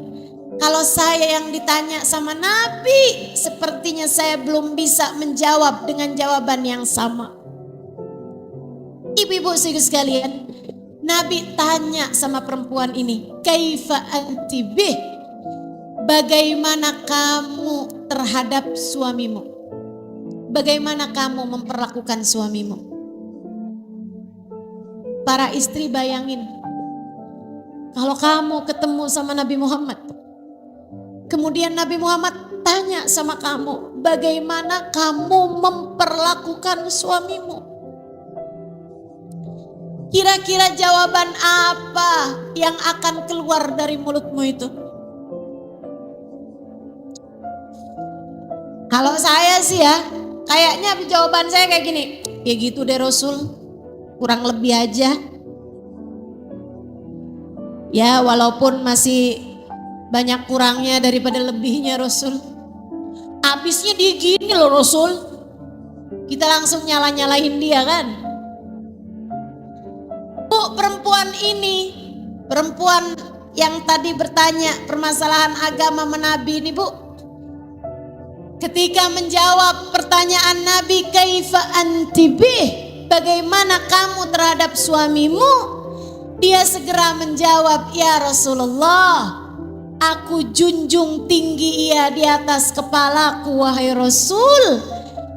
kalau saya yang ditanya sama Nabi, sepertinya saya belum bisa menjawab dengan jawaban yang sama. Ibu-ibu sekalian, Nabi tanya sama perempuan ini, "Kaifa anti bih?" Bagaimana kamu terhadap suamimu? Bagaimana kamu memperlakukan suamimu? Para istri bayangin, kalau kamu ketemu sama Nabi Muhammad, kemudian Nabi Muhammad tanya sama kamu, bagaimana kamu memperlakukan suamimu? Kira-kira jawaban apa yang akan keluar dari mulutmu itu? Kalau saya sih ya, kayaknya jawaban saya kayak gini, ya gitu deh Rasul. Kurang lebih aja. Ya walaupun masih banyak kurangnya daripada lebihnya Rasul. Habisnya dia gini loh Rasul. Kita langsung nyala-nyalahin dia kan. Bu, perempuan ini, perempuan yang tadi bertanya permasalahan agama Nabi ini Bu, ketika menjawab pertanyaan Nabi, "Kaifa anti bih?" Bagaimana kamu terhadap suamimu? Dia segera menjawab, "Ya Rasulullah, aku junjung tinggi ia di atas kepalaku wahai Rasul.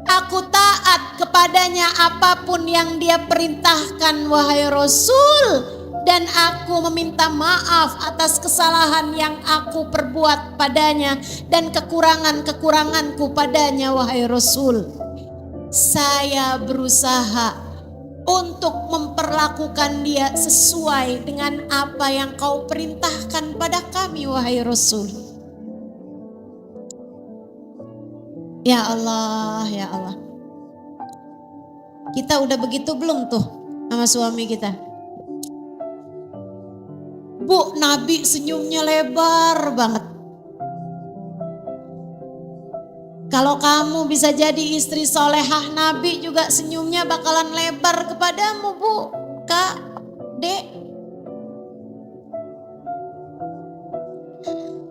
Aku taat kepadanya apapun yang dia perintahkan wahai Rasul. Dan aku meminta maaf atas kesalahan yang aku perbuat padanya dan kekurangan-kekuranganku padanya wahai Rasul. Saya berusaha untuk memperlakukan dia sesuai dengan apa yang kau perintahkan pada kami wahai Rasul." Ya Allah, ya Allah. Kita udah begitu belum tuh sama suami kita? Bu, Nabi senyumnya lebar banget. Kalau kamu bisa jadi istri solehah, Nabi juga senyumnya bakalan lebar kepadamu, Bu, Kak, Dek.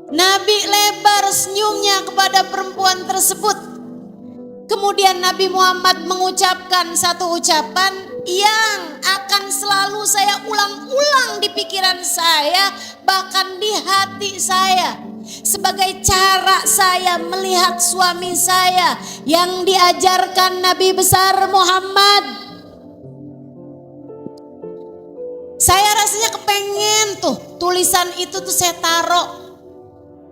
Nabi lebar senyumnya kepada perempuan tersebut. Kemudian Nabi Muhammad mengucapkan satu ucapan yang akan selalu saya ulang-ulang di pikiran saya, bahkan di hati saya. Sebagai cara saya melihat suami saya yang diajarkan Nabi besar Muhammad. Saya rasanya kepengen tuh tulisan itu tuh saya taruh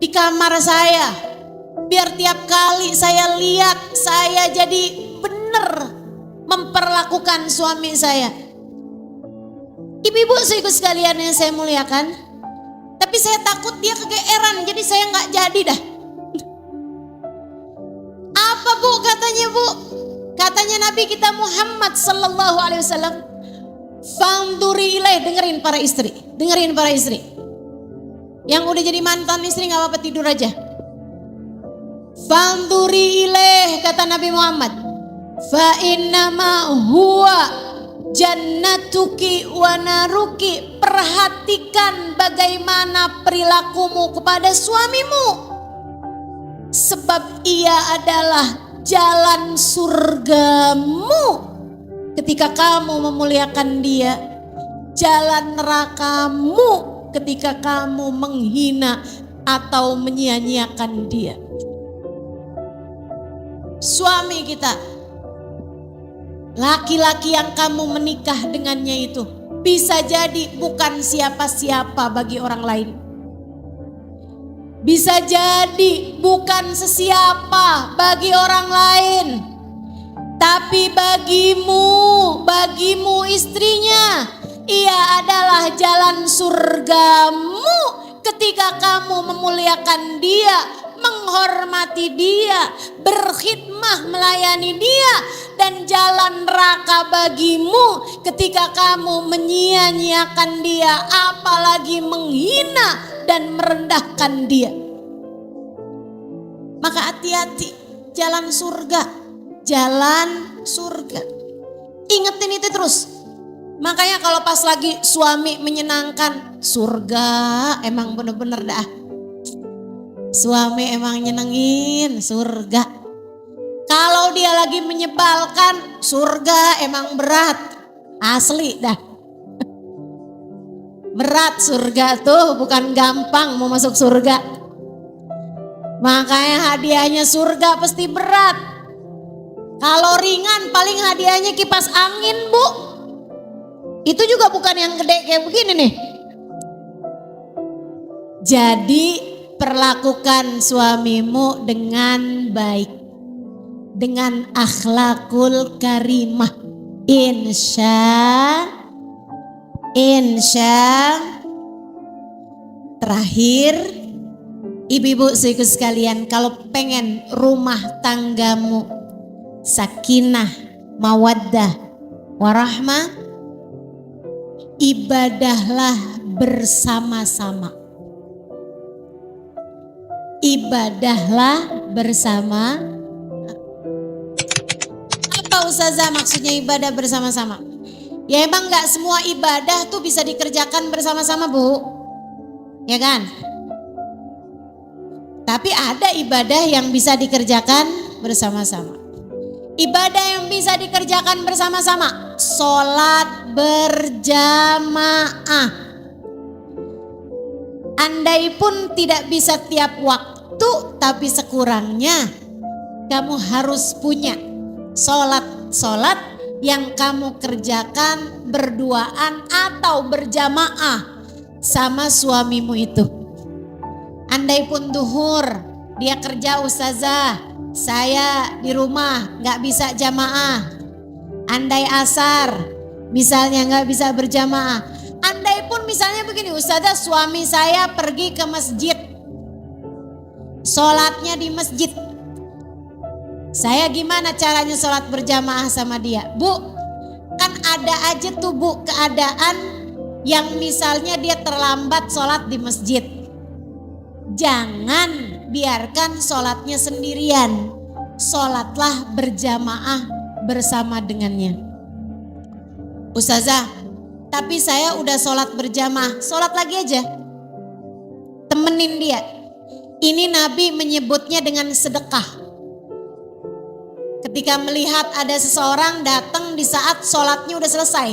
di kamar saya. Biar tiap kali saya lihat saya jadi benar memperlakukan suami saya. Ibu-ibu sekalian yang saya muliakan. Tapi saya takut dia kegeeran, jadi saya nggak jadi dah. Apa Bu katanya Bu? Katanya Nabi kita Muhammad sallallahu alaihi wasallam, "Fanduri ilaih," dengerin para istri, dengerin para istri. Yang udah jadi mantan istri gak apa-apa, tidur aja. Fanduri ilaih, kata Nabi Muhammad, fa innama huwa jannatuki wa naruki. Perhatikan bagaimana perilakumu kepada suamimu, sebab ia adalah jalan surgamu ketika kamu memuliakan dia, jalan nerakamu ketika kamu menghina atau menyia-nyiakan dia. Suami kita, laki-laki yang kamu menikah dengannya itu bisa jadi bukan siapa-siapa bagi orang lain. Bisa jadi bukan sesiapa bagi orang lain. Tapi bagimu istrinya, ia adalah jalan surgamu ketika kamu memuliakan dia, menghormati dia, berkhidmah melayani dia. Dan jalan neraka bagimu ketika kamu menyia-nyiakan dia, apalagi menghina dan merendahkan dia. Maka hati-hati, jalan surga, jalan surga. Ingetin itu terus. Makanya kalau pas lagi suami menyenangkan, surga emang bener-bener dah. Suami emang nyenengin, surga. Kalau dia lagi menyebalkan, surga emang berat. Asli dah. Berat surga tuh, bukan gampang mau masuk surga. Makanya hadiahnya surga pasti berat. Kalau ringan paling hadiahnya kipas angin, Bu. Itu juga bukan yang gede kayak begini nih. Jadi perlakukan suamimu dengan baik, dengan akhlakul karimah. Insya terakhir, ibu-ibu saudaraku sekalian, kalau pengen rumah tanggamu sakinah, mawaddah, warahmah, ibadahlah bersama-sama. Ibadahlah bersama. Apa Ustazah maksudnya ibadah bersama-sama? Ya emang gak semua ibadah tuh bisa dikerjakan bersama-sama, Bu. Ya kan? Tapi ada ibadah yang bisa dikerjakan bersama-sama. Ibadah yang bisa dikerjakan bersama-sama, sholat berjamaah. Andai pun tidak bisa tiap waktu, tapi sekurangnya kamu harus punya sholat yang kamu kerjakan berduaan atau berjamaah sama suamimu itu. Andai pun duhur, dia kerja Ustazah, saya di rumah gak bisa jamaah. Andai asar, misalnya gak bisa berjamaah. Andai pun misalnya begini, Ustazah suami saya pergi ke masjid, sholatnya di masjid. Saya gimana caranya sholat berjamaah sama dia? Bu, kan ada aja tuh Bu keadaan yang misalnya dia terlambat sholat di masjid. Jangan biarkan sholatnya sendirian. Sholatlah berjamaah bersama dengannya. Ustazah, tapi saya udah sholat berjamaah, sholat lagi aja. Temenin dia. Ini Nabi menyebutnya dengan sedekah. Ketika melihat ada seseorang datang di saat sholatnya udah selesai,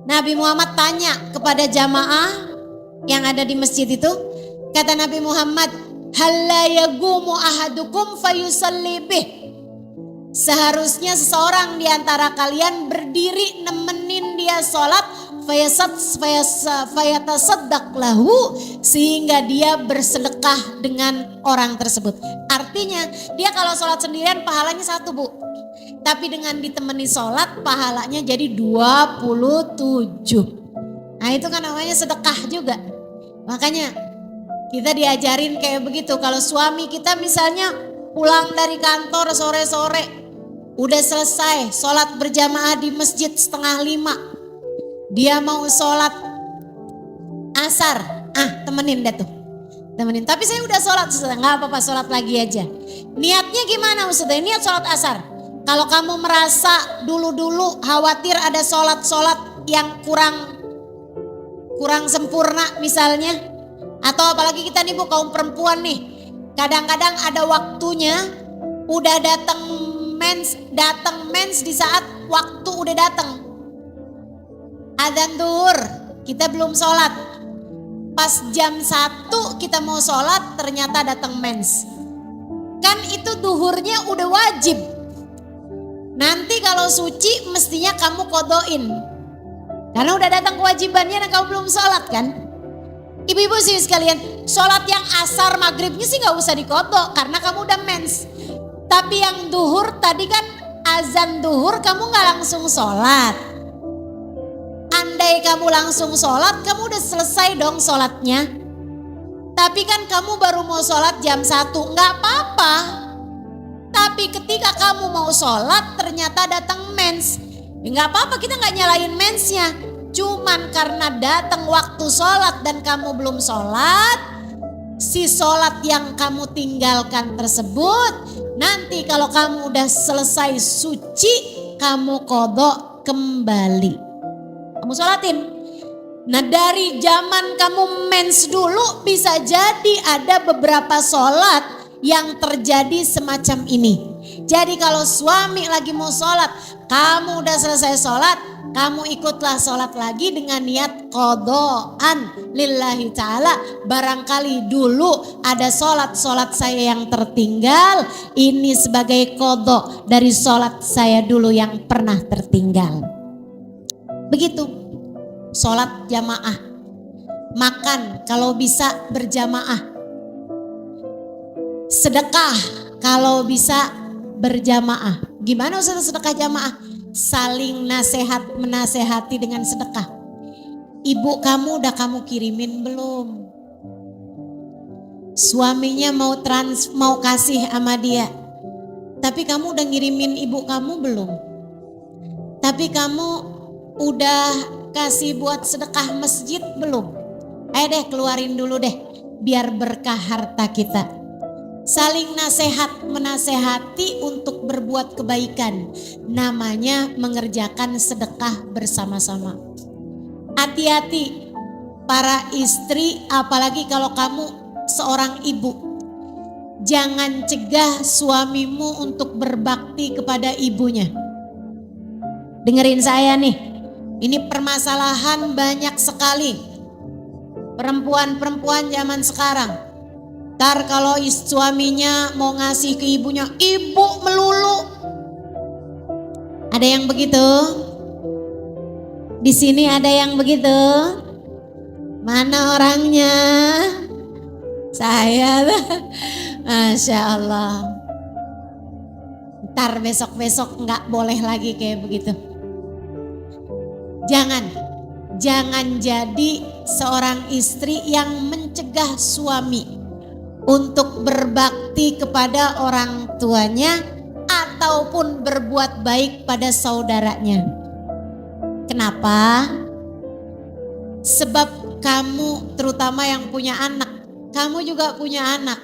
Nabi Muhammad tanya kepada jamaah yang ada di masjid itu. Kata Nabi Muhammad, halla yagumu ahadukum fayusalli bih. Seharusnya seseorang di antara kalian berdiri nemenin dia sholat, fayatasaddaq lahu, sehingga dia bersedekah dengan orang tersebut. Artinya dia kalau sholat sendirian pahalanya 1, Bu. Tapi dengan ditemani sholat pahalanya jadi 27. Nah itu kan namanya sedekah juga. Makanya kita diajarin kayak begitu. Kalau suami kita misalnya pulang dari kantor sore-sore, udah selesai sholat berjamaah di masjid 4:30. Dia mau sholat asar, temenin dah tuh. temenin. Tapi saya udah sholat Ustazah, nggak apa-apa sholat lagi aja. Niatnya gimana Ustazah? Niat sholat asar. Kalau kamu merasa dulu-dulu khawatir ada sholat-sholat yang kurang sempurna misalnya. Atau apalagi kita nih Bu kaum perempuan nih. Kadang-kadang ada waktunya udah datang mens di saat waktu udah datang. Adzan duhur kita belum sholat. Pas jam 1 kita mau sholat ternyata datang mens. Kan itu duhurnya udah wajib. Nanti kalau suci mestinya kamu kodoin. Karena udah datang kewajibannya dan kamu belum sholat kan. Ibu-ibu sih sekalian, sholat yang asar maghribnya sih gak usah dikodok karena kamu udah mens. Tapi yang duhur tadi kan azan duhur kamu gak langsung sholat. Andai kamu langsung sholat kamu udah selesai dong sholatnya. Tapi kan kamu baru mau sholat jam 1, gak apa-apa. Tapi ketika kamu mau sholat ternyata datang mens. Ya gak apa-apa kita gak nyalain mensnya. Cuman karena datang waktu sholat dan kamu belum sholat. Si sholat yang kamu tinggalkan tersebut. Nanti kalau kamu udah selesai suci kamu kodok kembali. Kamu sholatin. Nah dari zaman kamu mens dulu bisa jadi ada beberapa sholat yang terjadi semacam ini. Jadi kalau suami lagi mau sholat, kamu udah selesai sholat, kamu ikutlah sholat lagi dengan niat qodoan lillahi ta'ala. Barangkali dulu ada sholat saya yang tertinggal, ini sebagai qodok dari sholat saya dulu yang pernah tertinggal. Begitu, sholat jamaah, makan kalau bisa berjamaah, sedekah kalau bisa berjamaah. Gimana Ustaz sedekah jamaah? Saling menasehati dengan sedekah. Ibu kamu udah kamu kirimin belum? Suaminya mau kasih sama dia. Tapi kamu udah ngirimin ibu kamu belum? Tapi kamu udah kasih buat sedekah masjid belum? Ayo deh keluarin dulu deh biar berkah harta kita. Saling menasehati untuk berbuat kebaikan. Namanya mengerjakan sedekah bersama-sama. Hati-hati para istri, apalagi kalau kamu seorang ibu. Jangan cegah suamimu untuk berbakti kepada ibunya. Dengerin saya nih, ini permasalahan banyak sekali. Perempuan-perempuan zaman sekarang. Ntar kalau suaminya mau ngasih ke ibunya, ibu melulu. Ada yang begitu? Di sini ada yang begitu? Mana orangnya? Saya, Masya Allah. Ntar besok-besok nggak boleh lagi kayak begitu. Jangan jadi seorang istri yang mencegah suami untuk berbakti kepada orang tuanya ataupun berbuat baik pada saudaranya. Kenapa? Sebab kamu terutama yang punya anak, kamu juga punya anak.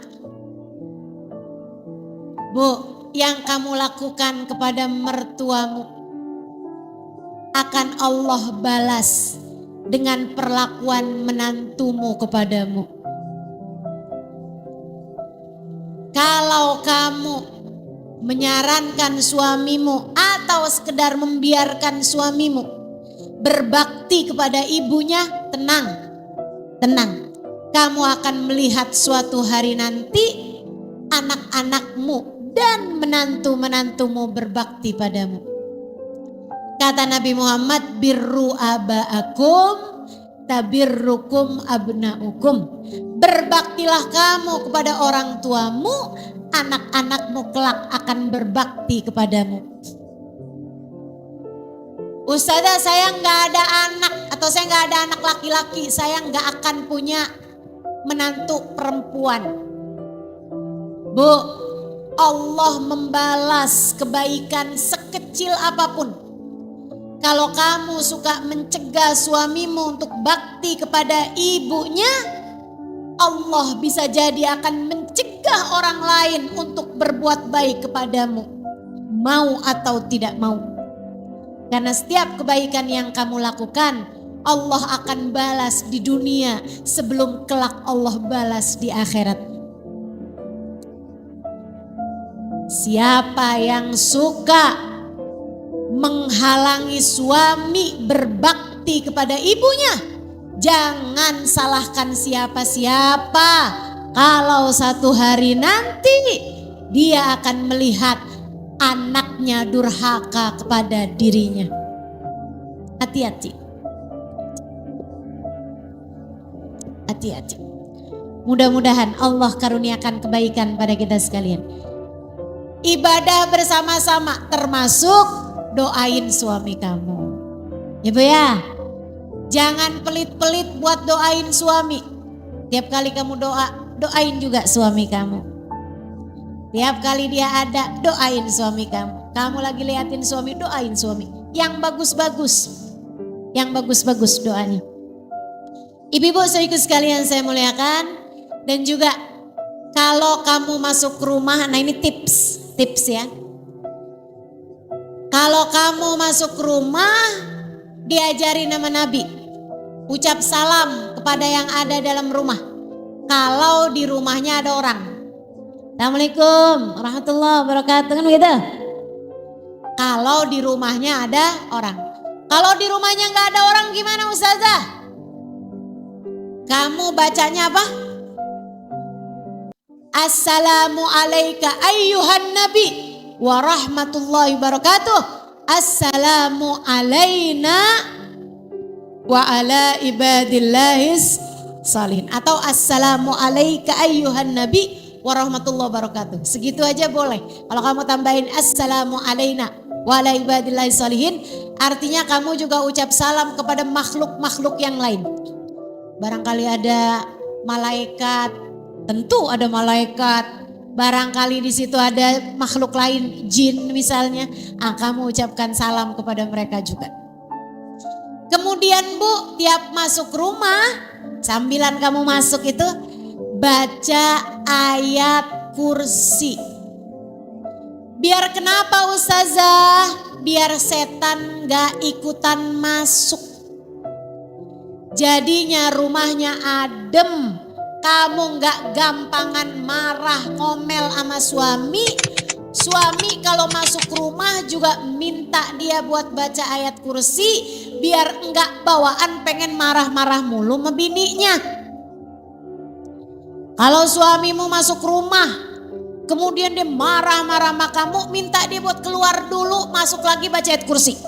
Bu, yang kamu lakukan kepada mertuamu akan Allah balas dengan perlakuan menantumu kepadamu. Kalau kamu menyarankan suamimu atau sekedar membiarkan suamimu berbakti kepada ibunya, tenang. Kamu akan melihat suatu hari nanti anak-anakmu dan menantu-menantumu berbakti padamu. Kata Nabi Muhammad, birru aba'akum tabirrukum abna'ukum. Berbaktilah kamu kepada orang tuamu, anak-anakmu kelak akan berbakti kepadamu. Ustazah, saya nggak ada anak atau saya nggak ada anak laki-laki, saya nggak akan punya menantu perempuan. Bu, Allah membalas kebaikan sekecil apapun. Kalau kamu suka mencegah suamimu untuk bakti kepada ibunya, Allah bisa jadi akan mencegah orang lain untuk berbuat baik kepadamu, mau atau tidak mau. Karena setiap kebaikan yang kamu lakukan, Allah akan balas di dunia sebelum kelak Allah balas di akhirat. Siapa yang suka menghalangi suami berbakti kepada ibunya, jangan salahkan siapa-siapa. Kalau satu hari nanti dia akan melihat anaknya durhaka kepada dirinya. Hati-hati. Hati-hati. Mudah-mudahan Allah karuniakan kebaikan pada kita sekalian. Ibadah bersama-sama termasuk doain suami kamu. Ya Bu ya. Jangan pelit-pelit buat doain suami. Tiap kali kamu doain juga suami kamu. Tiap kali dia ada, doain suami kamu. Kamu lagi liatin suami, doain suami. Yang bagus-bagus. Yang bagus-bagus doanya. Ibu-ibu saudaraku sekalian saya muliakan. Dan juga kalau kamu masuk rumah, nah ini tips ya. Kalau kamu masuk rumah, diajari nama Nabi. Ucap salam kepada yang ada dalam rumah. Kalau di rumahnya ada orang. Assalamualaikum warahmatullahi wabarakatuh, kan begitu? Kalau di rumahnya ada orang. Kalau di rumahnya nggak ada orang gimana Ustazah? Kamu bacanya apa? Assalamu alayka ayyuhan nabi wa rahmatullahi wabarakatuh. Assalamu alayna wa ala ibadillahis salihin. Atau assalamu alayka ayyuhan nabi wa rahmatullahi wabarakatuh. Segitu aja boleh. Kalau kamu tambahin assalamu alayna wa ala ibadillahis salihin, artinya kamu juga ucap salam kepada makhluk-makhluk yang lain. Barangkali ada malaikat, tentu ada malaikat. Barangkali di situ ada makhluk lain, jin misalnya. Kamu ucapkan salam kepada mereka juga. Kemudian Bu, tiap masuk rumah, sambilan kamu masuk itu baca ayat kursi. Biar kenapa Ustazah? Biar setan gak ikutan masuk. Jadinya rumahnya adem. Kamu gak gampangan marah ngomel sama suami. Suami kalau masuk rumah juga minta dia buat baca ayat kursi. Biar enggak bawaan pengen marah-marah mulu sama bininya. Kalau suamimu masuk rumah, kemudian dia marah-marah sama kamu, minta dia buat keluar dulu, masuk lagi baca ayat kursi.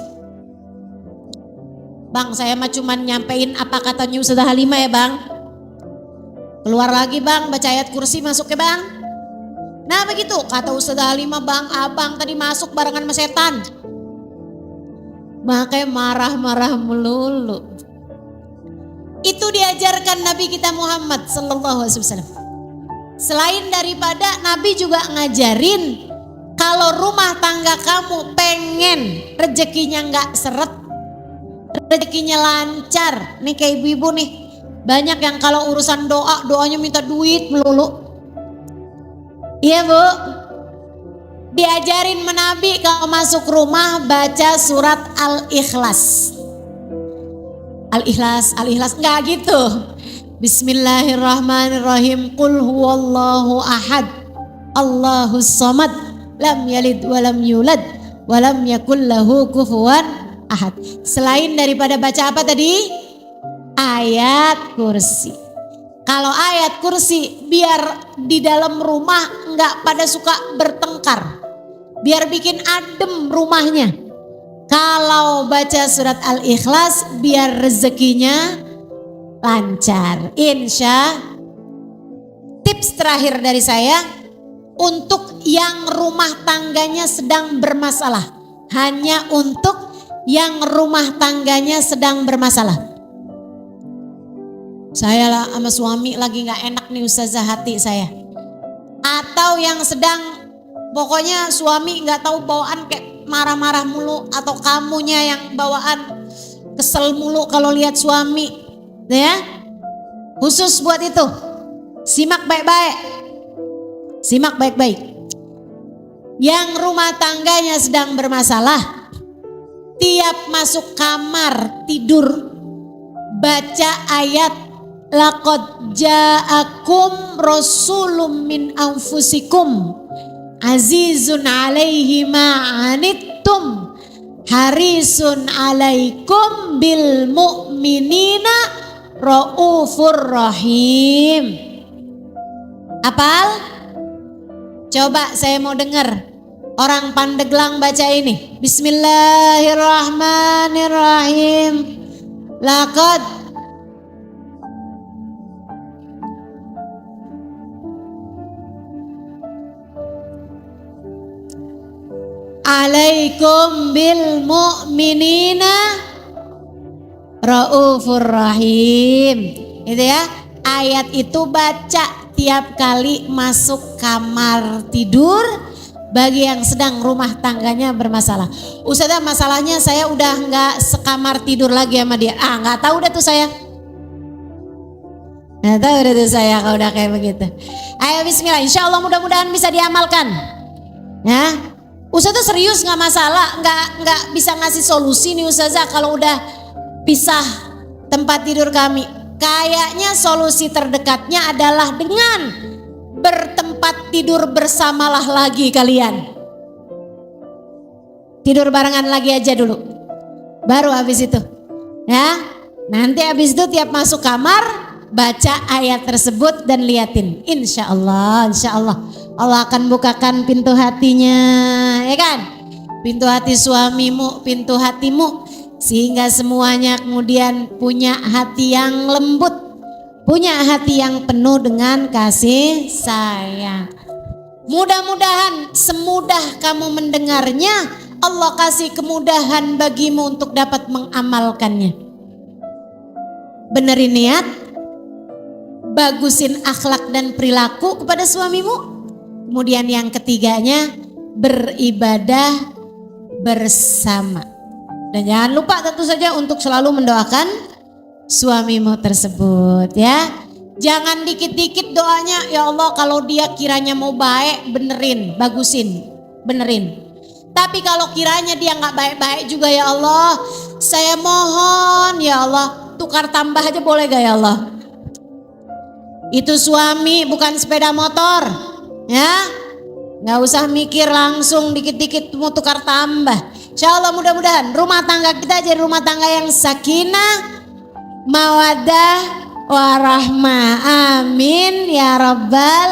Bang, saya mah cuman nyampein apa katanya Ustazah Halimah ya Bang. Keluar lagi Bang, baca ayat kursi, masuk ya Bang. Nah begitu, kata Ustazah Halimah, Bang, abang tadi masuk barengan sama setan. Makanya marah-marah melulu. Itu diajarkan Nabi kita Muhammad sallallahu alaihi wasallam. Selain daripada Nabi juga ngajarin, kalau rumah tangga kamu pengen rezekinya nggak seret, rezekinya lancar. Nih kayak ibu-ibu nih, banyak yang kalau urusan doanya minta duit melulu. Iya Bu, diajarin Nabi kalau masuk rumah baca surat Al-Ikhlas. Al-Ikhlas nggak gitu. Bismillahirrahmanirrahim. Qul huwallahu ahad, Allahus samad, lam yalid walam yulad, walam yakul lahu kufuwan ahad. Selain daripada baca apa tadi? Ayat kursi. Kalau ayat kursi biar di dalam rumah nggak pada suka bertengkar. Biar bikin adem rumahnya. Kalau baca surat Al-Ikhlas biar rezekinya lancar. Insya. Tips terakhir dari saya untuk yang rumah tangganya sedang bermasalah. Hanya untuk yang rumah tangganya sedang bermasalah. Saya lah sama suami lagi gak enak nih Ustazah hati saya. Atau yang sedang pokoknya suami gak tahu bawaan kayak marah-marah mulu. Atau kamunya yang bawaan kesel mulu kalau lihat suami. Ya, khusus buat itu. Simak baik-baik. Simak baik-baik. Yang rumah tangganya sedang bermasalah, tiap masuk kamar tidur baca ayat laqad ja'akum rasulun min anfusikum azizun alaihi ma'anittum harisun alaikum bil mu'minina raufur rahim. Apal? Coba saya mau dengar orang Pandeglang baca ini. Bismillahirrahmanirrahim. Laqad alaikum bil mu'minina raufur rahim. Itu ya. Ayat itu baca tiap kali masuk kamar tidur bagi yang sedang rumah tangganya bermasalah. Ustazah, masalahnya saya udah nggak sekamar tidur lagi sama dia. Nggak tahu udah tuh saya. Nggak tahu udah tuh saya kalau udah kayak begitu. Ayo bismillah, insya Allah mudah-mudahan bisa diamalkan. Ya, Ustazah serius nggak masalah, nggak bisa ngasih solusi nih Ustazah kalau udah pisah tempat tidur kami. Kayaknya solusi terdekatnya adalah dengan bertempat tidur bersamalah lagi kalian. Tidur barengan lagi aja dulu. Baru habis itu. Ya. Nanti habis itu tiap masuk kamar baca ayat tersebut dan liatin. Insya Allah Allah akan bukakan pintu hatinya, ya kan? Pintu hati suamimu, pintu hatimu. Sehingga semuanya kemudian punya hati yang lembut, punya hati yang penuh dengan kasih sayang. Mudah-mudahan semudah kamu mendengarnya, Allah kasih kemudahan bagimu untuk dapat mengamalkannya. Benerin niat, bagusin akhlak dan perilaku kepada suamimu. Kemudian yang ketiganya, beribadah bersama. Dan jangan lupa tentu saja untuk selalu mendoakan suamimu tersebut ya. Jangan dikit-dikit doanya, ya Allah kalau dia kiranya mau baik benerin, bagusin, benerin. Tapi kalau kiranya dia gak baik-baik juga ya Allah, saya mohon ya Allah tukar tambah aja boleh gak ya Allah. Itu suami bukan sepeda motor ya. Gak usah mikir langsung dikit-dikit mau tukar tambah. Insya Allah mudah-mudahan rumah tangga kita jadi rumah tangga yang sakinah, mawaddah, warahmah. Amin ya rabbal